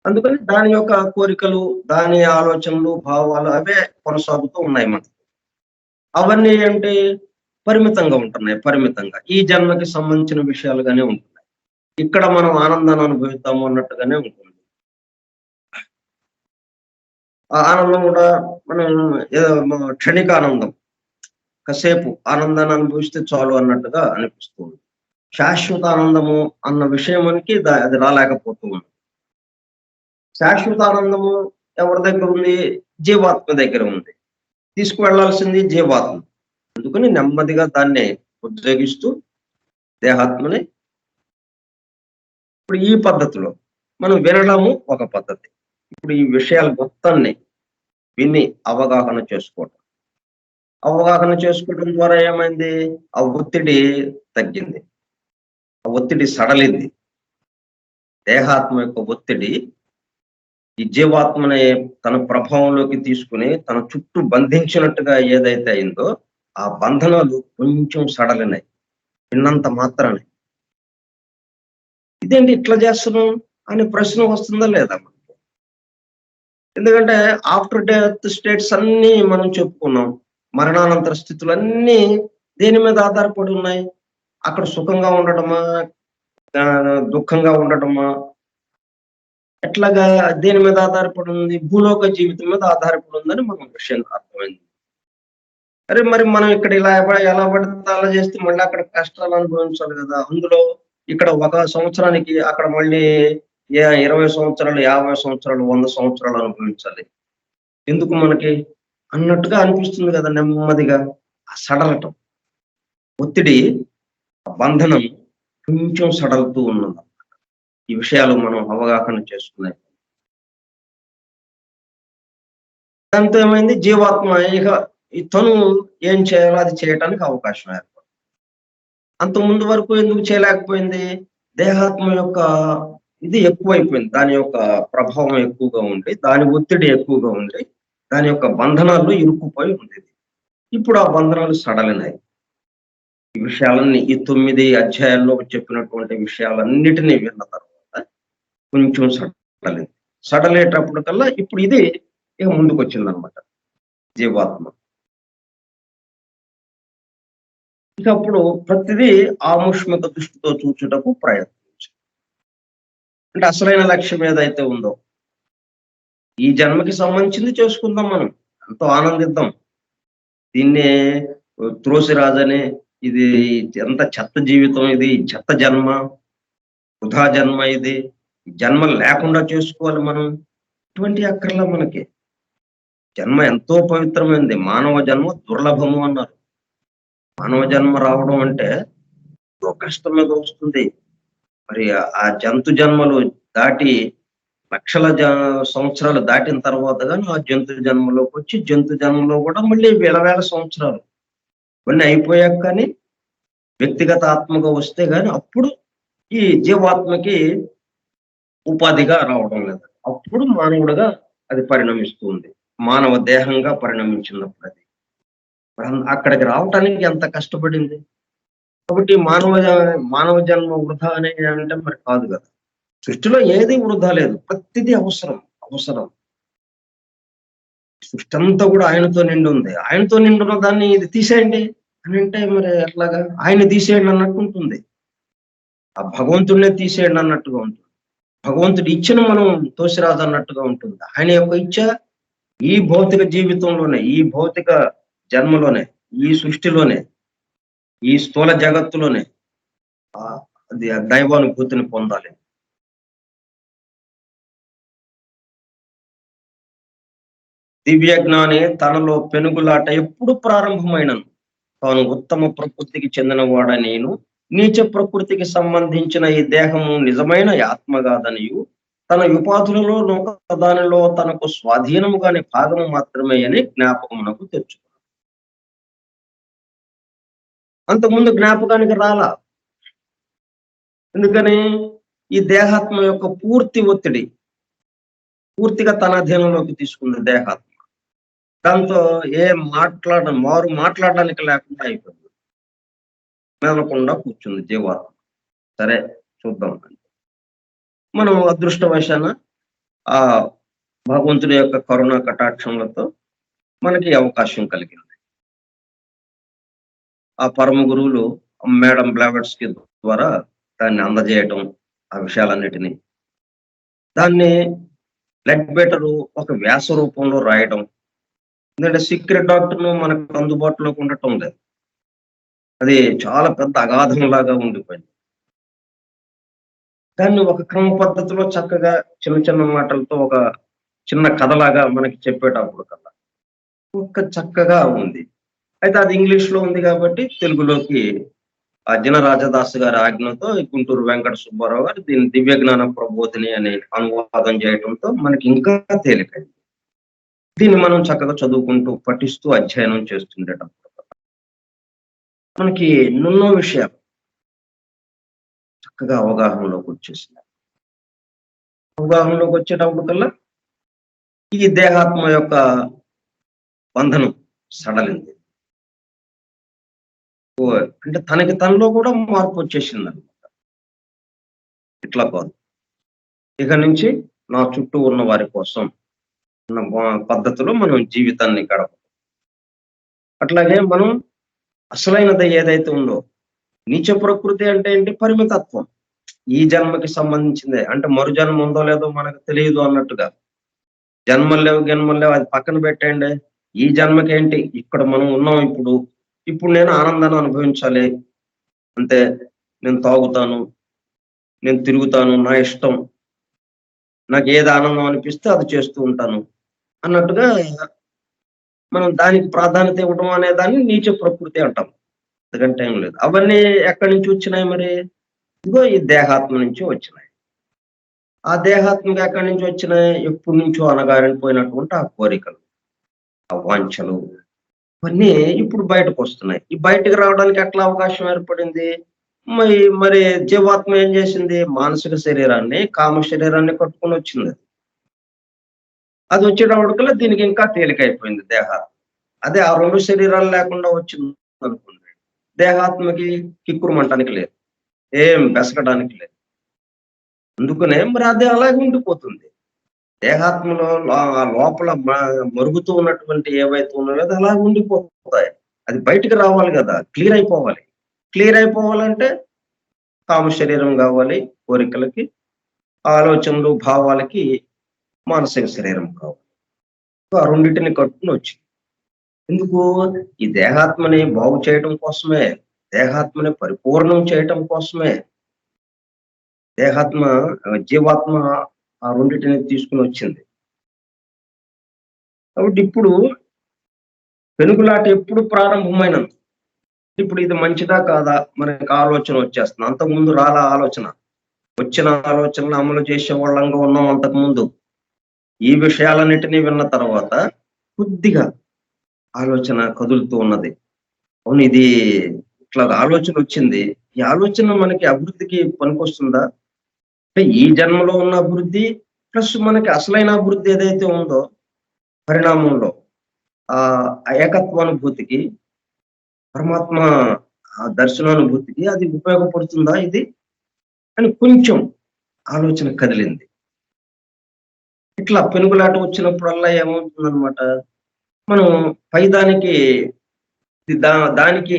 అందుకని దాని యొక్క కోరికలు, దాని ఆలోచనలు, భావాలు అవే కొనసాగుతూ ఉన్నాయి మనకు. అవన్నీ ఏంటి, పరిమితంగా ఉంటున్నాయి. పరిమితంగా ఈ జన్మకి సంబంధించిన విషయాలుగానే ఉంటున్నాయి. ఇక్కడ మనం ఆనందాన్ని అనుభవిస్తాము అన్నట్టుగానే ఉంటుంది. ఆ ఆనందం కూడా మనం క్షణిక ఆనందం, కాసేపు ఆనందాన్ని అనుభవిస్తే చాలు అన్నట్టుగా అనిపిస్తుంది. శాశ్వత ఆనందము అన్న విషయానికి అది రాలేకపోతూ ఉంది. శాశ్వత ఆనందము ఎవరి దగ్గర ఉంది, జీవాత్మ దగ్గర ఉంది. తీసుకువెళ్లాల్సింది జీవాత్మ. అందుకని నెమ్మదిగా దాన్ని ఉద్యోగిస్తూ దేహాత్మని ఇప్పుడు ఈ పద్ధతిలో మనం వినడము ఒక పద్ధతి. ఇప్పుడు ఈ విషయాలు మొత్తాన్ని విని అవగాహన చేసుకోవడం. అవగాహన చేసుకోవడం ద్వారా ఏమైంది, ఆ ఒత్తిడి తగ్గింది, ఆ ఒత్తిడి సడలింది. దేహాత్మ యొక్క ఒత్తిడి ఈ జీవాత్మని తన ప్రభావంలోకి తీసుకుని తన చుట్టూ బంధించినట్టుగా ఏదైతే అయిందో, ఆ బంధనాలు కొంచెం సడలినాయి విన్నంత మాత్రాన్ని. ఇదేంటి ఇట్లా చేస్తున్నాం అనే ప్రశ్న వస్తుందా లేదా మనకి? ఎందుకంటే ఆఫ్టర్ డెత్ స్టేట్స్ అన్నీ మనం చెప్పుకున్నాం. మరణానంతర స్థితులన్నీ దేని మీద ఆధారపడి ఉన్నాయి? అక్కడ సుఖంగా ఉండటమా, దుఃఖంగా ఉండటమా, ఎట్లాగా దేని మీద ఆధారపడి ఉంది? భూలోక జీవితం మీద ఆధారపడి ఉందని మనం విషయం అర్థమైంది. అరే మరి మనం ఇక్కడ ఎలా పడితే అలా చేస్తే మళ్ళీ అక్కడ కష్టాలు అనుభవించాలి కదా. అందులో ఇక్కడ ఒక సంవత్సరానికి అక్కడ మళ్ళీ 20 సంవత్సరాలు, 50 సంవత్సరాలు, 100 సంవత్సరాలు అనుభవించాలి. ఎందుకు మనకి అన్నట్టుగా అనిపిస్తుంది కదా. నెమ్మదిగా సడలటం, ఒత్తిడి, బంధనం కొంచెం సడలుతూ ఉన్నది. ఈ విషయాలు మనం అవగాహన చేసుకున్నాయి. దాంతో ఏమైంది, జీవాత్మ ఇక తను ఏం చేయాలో అది చేయటానికి అవకాశం ఏర్పడింది. అంత ముందు వరకు ఎందుకు చేయలేకపోయింది, దేహాత్మ యొక్క ఇది ఎక్కువైపోయింది. దాని యొక్క ప్రభావం ఎక్కువగా ఉండి, దాని ఒత్తిడి ఎక్కువగా ఉండి, దాని యొక్క బంధనాల్లో ఇరుక్కుపోయి ఉండేది. ఇప్పుడు ఆ బంధనాలు సడలినాయి. ఈ విషయాలన్నీ ఈ 9 అధ్యాయాల్లో చెప్పినటువంటి విషయాలన్నిటినీ విన్న తర్వాత కొంచెం సడలింది. సడలేటప్పటికల్లా ఇప్పుడు ఇది ఇక ముందుకొచ్చిందనమాట జీవాత్మ. ఇక అప్పుడు ప్రతిదీ ఆముష్మిక దృష్టితో చూచుటకు ప్రయత్నించు. అంటే అసలైన లక్ష్యం ఏదైతే ఉందో, ఈ జన్మకి సంబంధించింది చేసుకుందాం మనం, ఎంతో ఆనందిద్దాం. దీన్నే త్రోసిరాజని, ఇది ఎంత చెత్త జీవితం, ఇది చెత్త జన్మ, వృధా జన్మ, ఇది జన్మ లేకుండా చేసుకోవాలి మనం. ఇటువంటి అక్కర్లా మనకి. జన్మ ఎంతో పవిత్రమైనది. మానవ జన్మ దుర్లభము అన్నారు. మానవ జన్మ రావడం అంటే ఎంతో కష్టం మీద వస్తుంది. మరి ఆ జంతు జన్మలు దాటి లక్షల సంవత్సరాలు దాటిన తర్వాత గాని ఆ జంతు జన్మలోకి వచ్చి, జంతు జన్మలో కూడా మళ్ళీ వేల వేల సంవత్సరాలు ఇవన్నీ అయిపోయాక కానీ వ్యక్తిగత ఆత్మగా వస్తే గాని అప్పుడు ఈ జీవాత్మకి ఉపాధిగా రావడం లేదు. అప్పుడు మానవుడిగా అది పరిణమిస్తుంది. మానవ దేహంగా పరిణమించినప్పుడు అది అక్కడికి రావటానికి ఎంత కష్టపడింది. కాబట్టి మానవ జన్మ వృధా అని అంటే మరి కాదు కదా. సృష్టిలో ఏది వృధా లేదు, ప్రతిదీ అవసరం. అవసరం. సృష్టి అంతా కూడా ఆయనతో నిండి ఉంది. ఆయనతో నిండున్న దాన్ని ఇది తీసేయండి అని అంటే మరి ఎట్లాగా, ఆయన తీసేయండి అన్నట్టు ఉంటుంది. ఆ భగవంతుడినే తీసేయండి అన్నట్టుగా ఉంటుంది. భగవంతుడి ఇచ్చను మనం తోసిరాదు అన్నట్టుగా ఉంటుంది. ఆయన యొక్క ఇచ్చ ఈ భౌతిక జీవితంలోనే, ఈ భౌతిక జన్మలోనే, ఈ సృష్టిలోనే, ఈ స్థూల జగత్తులోనే అది ఆ దైవానుభూతిని పొందాలి. దివ్య జ్ఞాని తనలో పెనుగులాట ఎప్పుడు ప్రారంభమైనను తాను ఉత్తమ ప్రకృతికి చెందినవాడ నేను నీచ ప్రకృతికి సంబంధించిన ఈ దేహము నిజమైన ఆత్మ కాదనియు తన ఉపాధులలో దానిలో తనకు స్వాధీనముగానే భాగము మాత్రమే అని జ్ఞాపకమునకు తెచ్చుకున్నాను. అంతకుముందు జ్ఞాపకానికి రాలా. ఎందుకని ఈ దేహాత్మ యొక్క పూర్తి ఒత్తిడి పూర్తిగా తన అధీనంలోకి తీసుకుంది దేహాత్మ. దాంతో ఏం మారు మాట్లాడడానికి లేకుండా అయిపోయింది. మెదలకుండా కూర్చుంది జీవాత్మ. సరే చూద్దాం. మనం అదృష్టవశాన ఆ భగవంతుడి యొక్క కరుణ కటాక్షములతో మనకి అవకాశం కలిగింది. ఆ పరమ గురువులు మేడం బ్లావెట్స్కి ద్వారా దాన్ని అందజేయటం, ఆ విషయాలన్నిటినీ. దాన్ని లెడ్బెటరు ఒక వ్యాస రూపంలో రాయడం. ఎందుకంటే సీక్రెట్ డాక్టర్‌ను మనకు అందుబాటులోకి ఉండటం లేదు. అది చాలా పెద్ద అగాధంలాగా ఉండిపోయింది. దాన్ని ఒక క్రమ పద్ధతిలో చక్కగా చిన్న చిన్న మాటలతో ఒక చిన్న కథలాగా మనకి చెప్పేటప్పుడు కల్లా చక్కగా ఉంది. అయితే అది ఇంగ్లీష్‌లో ఉంది కాబట్టి తెలుగులోకి జిన రాజదాసు గారి ఆజ్ఞతో ఈ గుంటూరు వెంకట సుబ్బారావు గారు దీన్ని దివ్య జ్ఞాన ప్రబోధిని అనే అనువాదం చేయడంతో మనకి ఇంకా తేలికైంది. దీన్ని మనం చక్కగా చదువుకుంటూ, పఠిస్తూ, అధ్యయనం చేస్తుండేటప్పుడు మనకి ఎన్నెన్నో విషయాలు చక్కగా అవగాహనలోకి వచ్చేసినాయి. అవగాహనలోకి వచ్చేటప్పటికల్లా ఈ దేహాత్మ యొక్క బంధనం సడలింది. అంటే తనకి తనలో కూడా మార్పు వచ్చేసిందనమాట. ఇట్లా కాదు. ఇక నుంచి నా చుట్టూ ఉన్న వారి కోసం పద్ధతిలో మనం జీవితాన్ని గడపాలి. అట్లాగే మనం అసలైనది ఏదైతే ఉందో నీచ ప్రకృతి అంటే ఏంటి? పరిమితత్వం. ఈ జన్మకి సంబంధించిందే. అంటే మరు జన్మ ఉందో లేదో మనకు తెలియదు అన్నట్టుగా. జన్మలు లేవు, గిన్మలు లేవు అది పక్కన పెట్టేయండి. ఈ జన్మకేంటి? ఇక్కడ మనం ఉన్నాం ఇప్పుడు. ఇప్పుడు నేను ఆనందాన్ని అనుభవించాలి. అంతే. నేను తాగుతాను, నేను తిరుగుతాను, నా ఇష్టం. నాకేది ఆనందం అనిపిస్తే అది చేస్తూ ఉంటాను. అన్నట్టుగా మనం దానికి ప్రాధాన్యత ఇవ్వడం అనే దాన్ని నీచ ప్రకృతి అంటాం. అంతకంటే ఏం లేదు. అవన్నీ ఎక్కడి నుంచి వచ్చినాయి మరి? ఇదిగో ఈ దేహాత్మ నుంచి వచ్చినాయి. ఆ దేహాత్మకి ఎక్కడి నుంచి వచ్చినాయి? ఎప్పటి నుంచో అణగారిపోయినటువంటి ఆ కోరికలు, ఆ వాంఛలు ఇవన్నీ ఇప్పుడు బయటకొస్తున్నాయి. ఈ బయటకి రావడానికి ఎట్లా అవకాశం ఏర్పడింది? మరి మరి జీవాత్మ ఏం చేసింది? మానసిక శరీరాన్ని, కామ శరీరాన్ని కట్టుకొని వచ్చింది. అది వచ్చేటప్పటికల్లా దీనికి ఇంకా తేలికైపోయింది దేహాత్మ. అదే ఆ 2 శరీరాలు లేకుండా వచ్చిందనుకోండి. దేహాత్మకి కిక్కురుమంటానికి లేదు. ఏం బెసకడానికి లేదు. అందుకనే మరి అది అలాగే ఉండిపోతుంది. దేహాత్మలో లోపల మరుగుతూ ఉన్నటువంటి ఏవైతే ఉన్నాయో అది అలాగే ఉండిపోతాయి. అది బయటికి రావాలి గదా! క్లియర్ అయిపోవాలి. క్లియర్ అయిపోవాలంటే కామ శరీరం గావాలి కోరికలకి, ఆలోచనలు, భావాలకి మానసిక శరీరం కావాలి. ఆ రెండిటిని కట్టుకొనొచ్చింది. ఎందుకు? ఈ దేహాత్మని బాగు చేయడం కోసమే. దేహాత్మని పరిపూర్ణం చేయటం కోసమే. దేహాత్మ జీవాత్మ ఆ రెండిటిని తీసుకొనొచ్చింది. కాబట్టి ఇప్పుడు పెనుగులాట ఎప్పుడు ప్రారంభమైనది? ఇప్పుడు ఇది మంచిదా? కాదా? మనకి ఆలోచన వచ్చేస్తుంది. అంతకుముందు రాలా ఆలోచన. వచ్చిన ఆలోచనలు అమలు చేసేవాళ్ళంగా ఉన్నాం అంతకుముందు. ఈ విషయాలన్నిటిని విన్న తర్వాత కొద్దిగా ఆలోచన కదులుతూ ఉన్నది. అవును ఇది ఇట్లా ఆలోచన వచ్చింది. ఈ ఆలోచన మనకి అభివృద్ధికి పనికొస్తుందా? అంటే ఈ జన్మలో ఉన్న అభివృద్ధి ప్లస్ మనకి అసలైన అభివృద్ధి ఏదైతే ఉందో పరిణామంలో ఆ ఏకత్వానుభూతికి, పరమాత్మ దర్శనానుభూతికి అది ఉపయోగపడుతుందా ఇది? అని కొంచెం ఆలోచన కదిలింది. ఇట్లా పెనుగులాట వచ్చినప్పుడల్లా ఏమవుతుందనమాట, మనం పైదానికి దానికి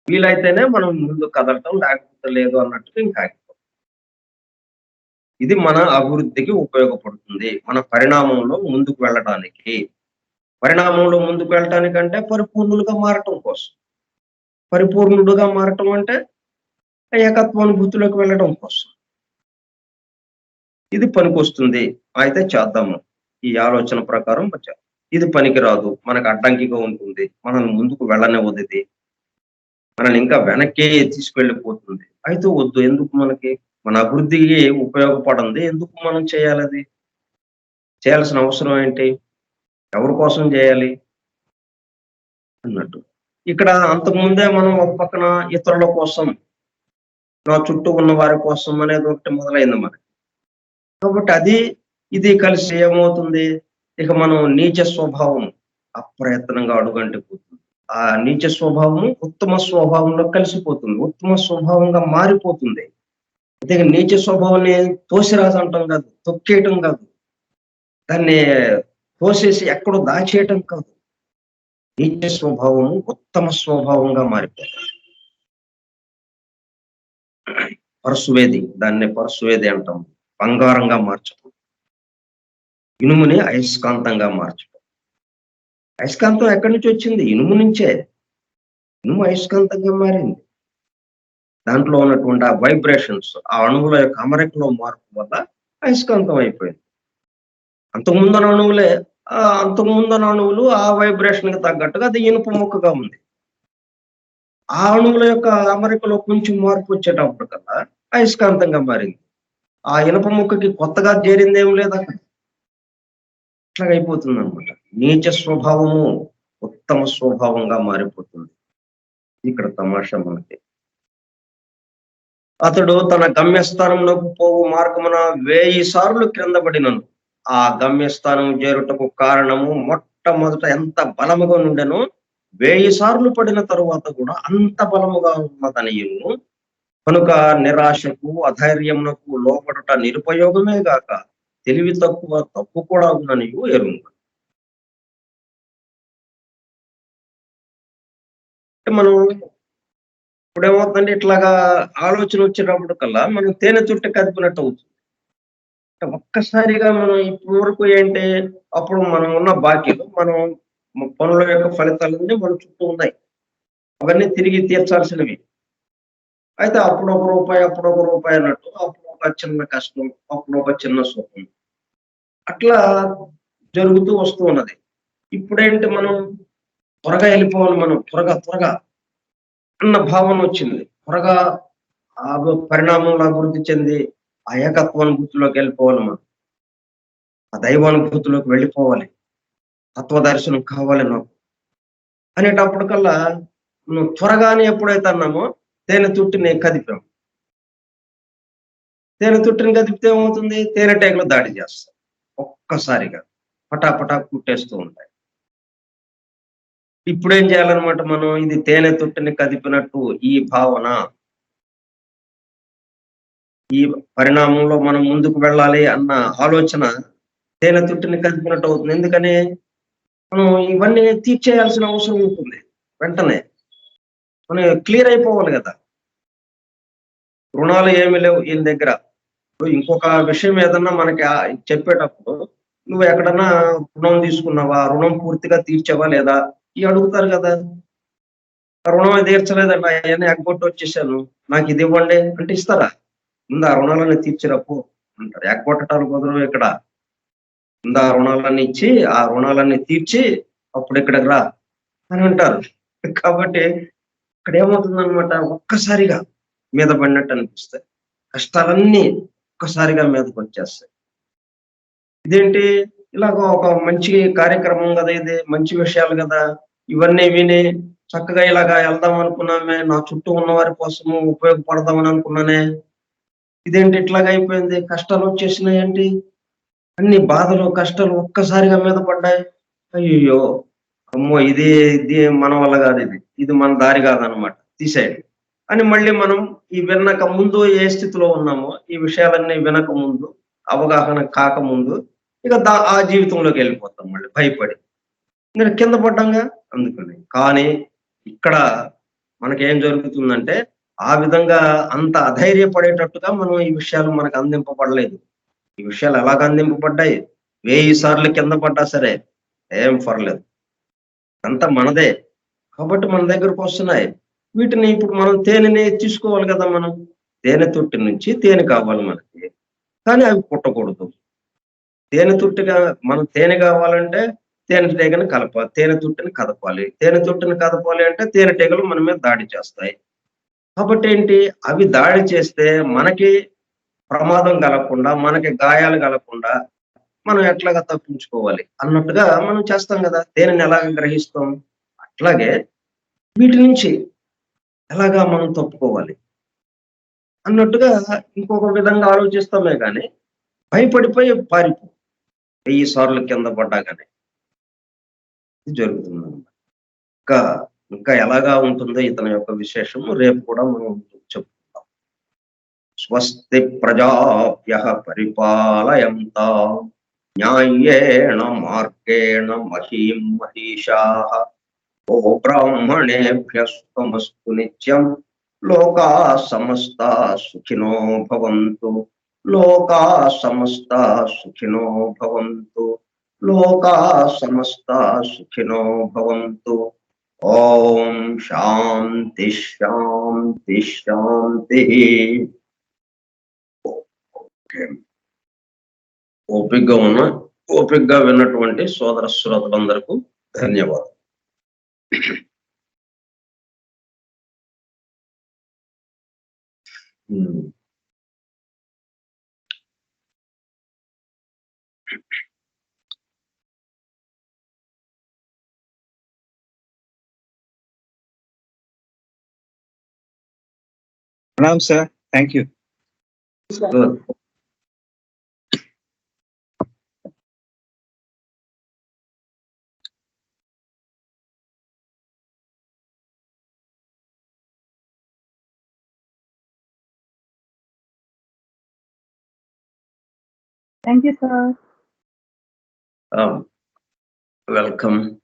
వీలైతేనే మనం ముందుకు కదలటం, లేకపోతే లేదు అన్నట్టుగా ఇంకా ఆగిపోతాం. ఇది మన అభివృద్ధికి ఉపయోగపడుతుంది. మన పరిణామంలో ముందుకు వెళ్ళడానికి. పరిణామంలో ముందుకు వెళ్ళటానికంటే పరిపూర్ణులుగా మారటం కోసం. పరిపూర్ణుడుగా మారటం అంటే ఏకత్వానుభూతిలోకి వెళ్ళడం కోసం. ఇది పనికొస్తుంది. అయితే చేద్దాము. ఈ ఆలోచన ప్రకారం ఇది పనికిరాదు. మనకు అడ్డంకిగా ఉంటుంది. మనల్ని ముందుకు వెళ్ళనివ్వదిది. మనల్ని ఇంకా వెనక్కే తీసుకెళ్ళిపోతుంది. అయితే వద్దు. ఎందుకు మనకి? మన అభివృద్ధికి ఉపయోగపడంది ఎందుకు మనం చేయాలది? చేయాల్సిన అవసరం ఏంటి? ఎవరి కోసం చేయాలి? అన్నట్టు. ఇక్కడ అంతకుముందే మనం ఒక పక్కన ఇతరుల కోసం, నా చుట్టూ ఉన్న వారి కోసం అనేది ఒకటి మొదలైంది మనకి. కాబట్టి ఇది కలిసి ఏమవుతుంది? ఇక మనం నీచ స్వభావం అప్రయత్నంగా అడుగంటిపోతుంది. ఆ నీచ స్వభావము ఉత్తమ స్వభావంలో కలిసిపోతుంది. ఉత్తమ స్వభావంగా మారిపోతుంది. అయితే నీచ స్వభావాన్ని తోసిరాజు అంటాం కాదు, తొక్కేయటం కాదు. దాన్ని తోసేసి ఎక్కడో దాచేయటం కాదు. నీచ స్వభావము ఉత్తమ స్వభావంగా మారిపోతుంది. దాన్ని పరశువేది అంటాం. బంగారంగా మార్చడం. ఇనుముని అయస్కాంతంగా మార్చడం. అయస్కాంతం ఎక్కడి నుంచి వచ్చింది? ఇనుము నుంచే. ఇనుము అయస్కాంతంగా మారింది. దాంట్లో ఉన్నటువంటి ఆ వైబ్రేషన్స్, ఆ అణువుల యొక్క అమరికలో మార్పు వల్ల అయస్కాంతం అయిపోయింది. అంతకుముందున్న అణువులు ఆ వైబ్రేషన్‌కి తగ్గట్టుగా అది ఇనుప ముక్కగా ఉంది. ఆ అణువుల యొక్క అమరికలో కొంచెం మార్పు వచ్చేటప్పటికల్లా అయస్కాంతంగా మారింది. ఆ ఇనుప ముక్కకి కొత్తగా చేరిందేం లేదక్కడ. అట్లాగైపోతుందనమాట. నీచ స్వభావము ఉత్తమ స్వభావంగా మారిపోతుంది. ఇక్కడ తమాషా మనకి. అతడు తన గమ్యస్థానంలోకి పోవు మార్గమున 1000 సార్లు క్రింద పడినను. ఆ గమ్యస్థానం చేరుటకు కారణము మొట్టమొదట ఎంత బలముగా నుండెనో 1000 సార్లు పడిన తరువాత కూడా అంత బలముగా ఉన్నదనియును. కనుక నిరాశకు, అధైర్యమునకు లోబడుట నిరుపయోగమే గాక తెలివి తక్కువ తప్పు కూడా ఉందనియు ఎరుంగు. అంటే మనం ఇప్పుడేమవుతుందంటే ఇట్లాగా ఆలోచన వచ్చేటప్పుడు కల్లా మనం తేనె చుట్ట కదిపినట్టు అవుతుంది. ఒక్కసారిగా మనం ఇప్పటి వరకు ఏంటి, అప్పుడు మనం ఉన్న బాకీలు, పనుల యొక్క ఫలితాలన్నీ మన చుట్టూ ఉన్నాయి. అవన్నీ తిరిగి తీర్చాల్సినవి. అయితే అప్పుడొక రూపాయి అన్నట్టు, అప్పుడు ఒక చిన్న కష్టం, అప్పుడు ఒక చిన్న సుఖం. అట్లా జరుగుతూ వస్తూ ఉన్నది. ఇప్పుడేంటి మనం త్వరగా వెళ్ళిపోవాలి మనం. త్వరగా అన్న భావన వచ్చింది. త్వరగా పరిణామంలో అభివృద్ధి చెంది ఆ ఏకత్వానుభూతిలోకి వెళ్ళిపోవాలి మనం. ఆ దైవానుభూతిలోకి వెళ్ళిపోవాలి. తత్వదర్శనం కావాలి నాకు. అనేటప్పటికల్లా నువ్వు త్వరగానే ఎప్పుడైతే అన్నామో తేనె తుట్టిని కదిపాం. తేనె తుట్టిని కదిపితే ఏమవుతుంది? తేనెటీగలు దాడి చేస్తాయి. ఒక్కసారిగా పటాపటా కుట్టేస్తూ ఉంటాయి. ఇప్పుడేం చేయాలన్నమాట మనం? ఇది తేనె తుట్టిని కదిపినట్టు ఈ భావన, ఈ పరిణామంలో మనం ముందుకు వెళ్ళాలి అన్న ఆలోచన తేనె తుట్టిని కదిపినట్టు అవుతుంది. ఎందుకని? మనం ఇవన్నీ తీర్చేయాల్సిన అవసరం ఉంటుంది. వెంటనే మనం క్లియర్ అయిపోవాలి కదా! రుణాలు ఏమి లేవు ఈయన దగ్గర. ఇప్పుడు ఇంకొక విషయం ఏదన్నా మనకి చెప్పేటప్పుడు నువ్వు ఎక్కడన్నా రుణం తీసుకున్నావా? రుణం పూర్తిగా తీర్చావా లేదా? ఇవి అడుగుతారు కదా! రుణమే తీర్చలేదండి. అయన్నీ ఎగ్గొట్టి వచ్చేసాను. నాకు ఇది ఇవ్వండి అంటే ఇస్తారా? ముందు ఆ రుణాలన్నీ తీర్చిరా పో అంటారు. ఎగ్గొట్టటానికి కుదరవు ఇక్కడ. ముందు ఆ రుణాలన్నీ ఇచ్చి, ఆ రుణాలన్నీ తీర్చి అప్పుడు ఇక్కడికి రా అని అంటారు. కాబట్టి ఇక్కడ ఏమవుతుందనమాట, ఒక్కసారిగా మీద పడినట్టు అనిపిస్తాయి. కష్టాలన్నీ ఒక్కసారిగా మీదకొచ్చేస్తాయి. ఇదేంటి ఇలాగ ఒక మంచి కార్యక్రమం కదా ఇది. మంచి విషయాలు కదా! ఇవన్నీ విని చక్కగా ఇలాగా వెళ్దాం అనుకున్నామే. నా చుట్టూ ఉన్న వారి కోసము ఉపయోగపడదామని అనుకున్నానే. ఇదేంటి ఇట్లాగయిపోయింది? కష్టాలొచ్చేసినాయేంటి? అన్ని బాధలు, కష్టాలు ఒక్కసారిగా మీద పడ్డాయి. అయ్యయ్యో! అమ్మో! ఇది మన వల్ల కాదిది. ఇది మన దారి కాదనమాట. తీసేయండి. అని మళ్ళీ మనం ఈ వినక ముందు ఏ స్థితిలో ఉన్నామో, ఈ విషయాలన్నీ వినక ముందు, అవగాహన కాకముందు ఇక ఆ జీవితంలోకెళ్ళిపోతాం మళ్ళీ భయపడి. నేను కింద పడ్డంగా అందుకని. కానీ ఇక్కడ మనకేం జరుగుతుందంటే, ఆ విధంగా అంత అధైర్యపడేటట్టుగా మనం ఈ విషయాలు మనకు అందింపబడలేదు. ఈ విషయాలు ఎలాగ అందింపబడ్డాయి? 1000 సార్లు కింద పడ్డా సరే, ఏం పర్లేదు. అంతా మనదే. కాబట్టి మన దగ్గరకొస్తున్నాయి. వీటిని ఇప్పుడు మనం తేనెని తీసుకోవాలి కదా మనం. తేనె తొట్టి నుంచి తేనె కావాలి మనకి. కానీ అవి పుట్టకూడదు. తేనె తుట్టిగా మనం తేనె కావాలంటే తేనెటీగని కలపాలి. తేనె తుట్టిని కదపాలి. తేనె తుట్టిని కదపాలి అంటే తేనెటీగలు మన మీద దాడి చేస్తాయి. కాబట్టి ఏంటి? అవి దాడి చేస్తే మనకి ప్రమాదం కలగకుండా, మనకి గాయాలు కలగకుండా మనం ఎట్లాగా తప్పించుకోవాలి అన్నట్టుగా మనం చేస్తాం గదా! తేనెని ఎలాగ గ్రహిస్తాం? అట్లాగే వీటి నుంచి ఎలాగా మనం తప్పుకోవాలి అన్నట్టుగా ఇంకొక విధంగా ఆలోచిస్తామే గానీ, భయపడిపోయి పారిపో. 1000 సార్లు కింద పడ్డా గాని. ఇది జరుగుతుందనమాట. ఇంకా, ఇంకా ఎలాగా ఉంటుందో ఇతని యొక్క విశేషము రేపు కూడా మనం చెప్పుకుందాం. స్వస్తి ప్రజాభ్యః పరిపాలయంతాం న్యాయేణ మార్గేణ మహీం మహిషాః బ్రాహ్మణేభ్యస్తమస్తు నిత్యం లోకాः సమస్తాः సుఖినో భవంతు లోకాः సమస్తాः సుఖినో భవంతు లోకాः సమస్తాः సుఖినో భవంతు ఓం శాంతి శాంతి శాంతి. ఓపికగా విన్నటువంటి సోదర శ్రోతలందరికీ ధన్యవాదాలు. Pranam, sir. Thank you. Good. Thank you, sir. Welcome.